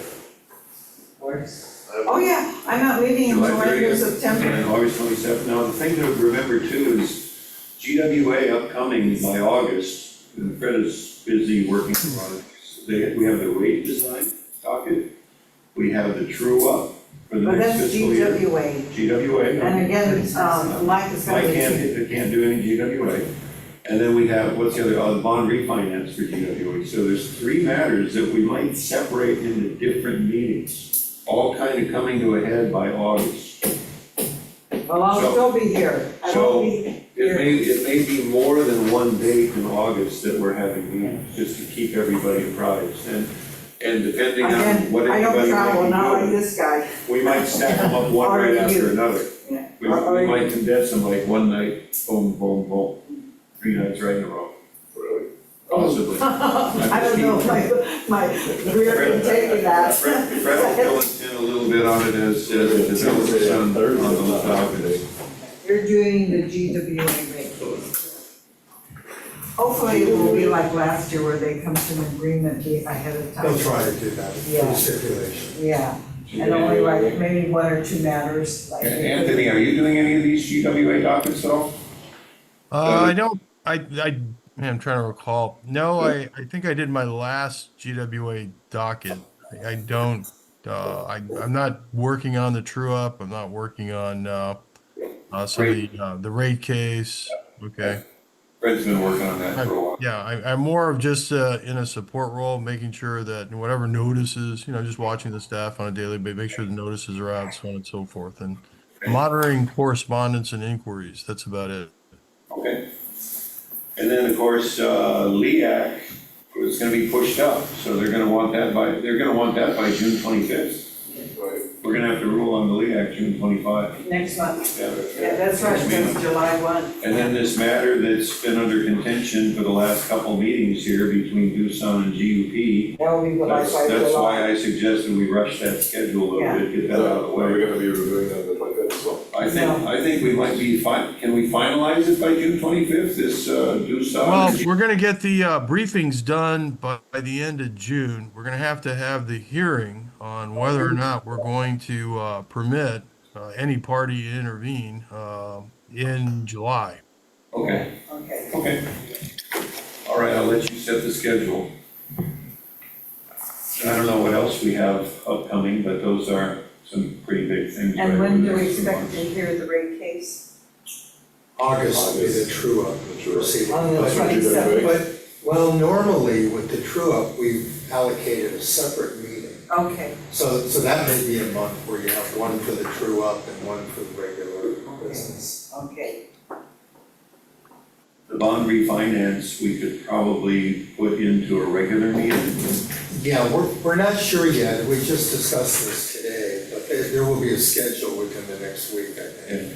works. oh yeah, I'm not leaving July until end of 30th September. and August 27th. Now, the thing to remember too is GWA upcoming by August, and Fred is busy working on it. We have the rate design docket, we have the true up for the But next that's fiscal year. GWA. GWA. And again, Mike is Mike gonna be. can't do any GWA. And then we have, what's the other, the bond refinance for GWA. So there's 3 matters that we might separate into different meetings, all kind of coming to a head by August. Well, I'll So- still be here. I so- won't be It may be more than one date in August that we're having meetings, just to keep everybody apprised. And depending on Again, what I don't anybody travel, might not like be doing, this guy. we might stack them up one right Or after you. another. Yeah. We might condense them like one night, boom, boom, boom, 3 nights right in a row. Really? possibly. I don't know, my career can take you that. Fred will fill us in a little bit on it as it develops on the lookout. You're doing the GWA rate case. Hopefully it won't be like last year where they come to an agreement ahead of time. They'll try to do that Yeah. through stipulation. Yeah, and only like maybe one or two matters, like. Anthony, are you doing any of these GWA dockets at all? I don't, man, I'm trying to recall. No, I think I did my last GWA docket. I don't, I'm not working on the true up. I'm not working on, some of the rate case. Okay. Fred's been working on that for a while. Yeah, I'm more of just in a support role, making sure that whatever notices, just watching the staff on a daily basis, make sure the notices are out, so on and so forth, and monitoring correspondence and inquiries. That's about it. Okay. And then, of course, LEAC was gonna be pushed up, so they're gonna want that by June 25th. We're gonna have to rule on the LEAC June 25. Next month. Yeah. Yeah, that's right, that's July 1. And then this matter that's been under contention for the last couple meetings here between Doosan and GUP. That will be July That's 5, that's July. why I suggested we rush that schedule a little bit, get that out of the Are we way. gonna be reviewing that on the 25th as well? I think we might be fine, can we finalize it by June 25th, this Doosan? Well, we're going to get the briefings done by the end of June. We're going to have the hearing on whether or not we're going to permit any party to intervene in July. Okay, Okay. okay. All right, I'll let you set the schedule. I don't know what else we have upcoming, but those are some pretty big things. And right when over do the we next few expect months. to hear the rate case? August will be the true up proceeding. On the That's what you 27th. did, right? But, well, normally with the true up, we've allocated a separate meeting. Okay, So that may be a month where you have one for the true up and one for the regular business. okay. The bond refinance, we could probably put into a regular meeting. Yeah, we're not sure yet. We just discussed this today, but there will be a schedule within the next week, I think.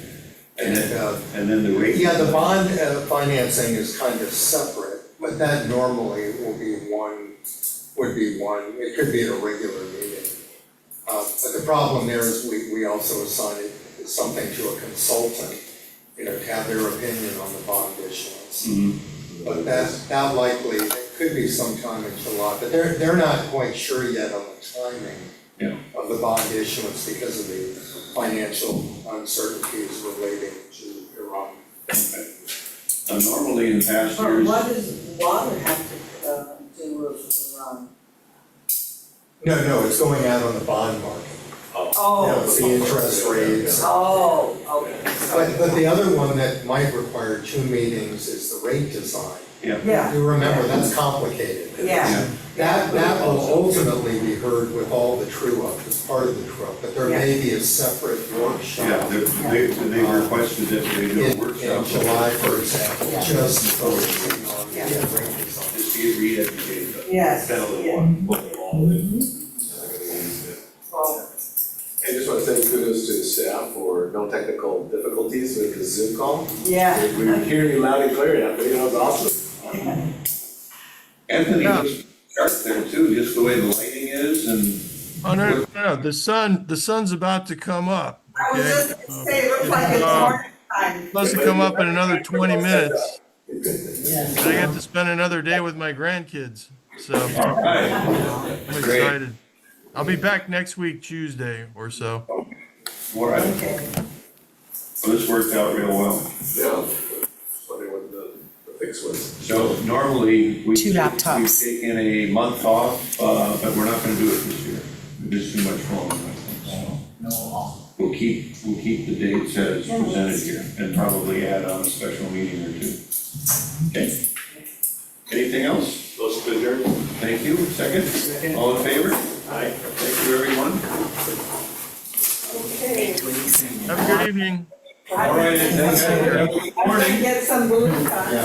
And then the rate. Yeah, the bond financing is kind of separate, but that normally would be one, it could be at a regular meeting. But the problem there is we also assign something to a consultant, to have their opinion on the bond issuance. Mhm. But that likely, it could be sometime in July, but they're not quite sure yet on the timing of the bond issuance because of the financial uncertainties relating to Iran. Normally in past But years. what does water have to do with Iran? No, it's going out on the bond market. It's the interest rates. Oh, okay. But the other one that might require two meetings is the rate design. Yeah, You remember, that's complicated. yeah. That will ultimately be heard with all the true up, as part of the true up, but there may be a separate workshop. Yeah, they requested that they do a In workshop. July, for example, just focusing on the Yeah. rate design. Just to get re-educated. Yes. It's been a little Yeah. while. Well, I just want to say kudos to the staff for no technical difficulties with the Zoom call. yeah. We were hearing you loud and clear, Anthony, that was awesome. Anthony Yeah. was sharp there too, just the way the lighting is and. Oh, no, the sun's about to come up. I was Okay? just gonna say, it looks like it's morning time. Supposed to come up in another 20 minutes. Yeah. And I get to spend another day with my grandkids, so All right. I'm Great. excited. I'll be back next week, Tuesday or so. All right, Okay. well, this worked out real well. Yeah. Wondering what the fix was. So normally, Two we've laptops. taken a month off, but we're not gonna do it this year. There's too much going on, so. We'll keep the dates as presented here and probably add on a special meeting or two. Okay? Anything else? Those to adjourn? Thank you. Second? All in favor? Aye. Thank you, everyone. Okay. Have a good evening. All right, and thanks. I'm gonna get some balloon cards. I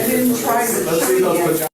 didn't try the Let's see tree those yet. put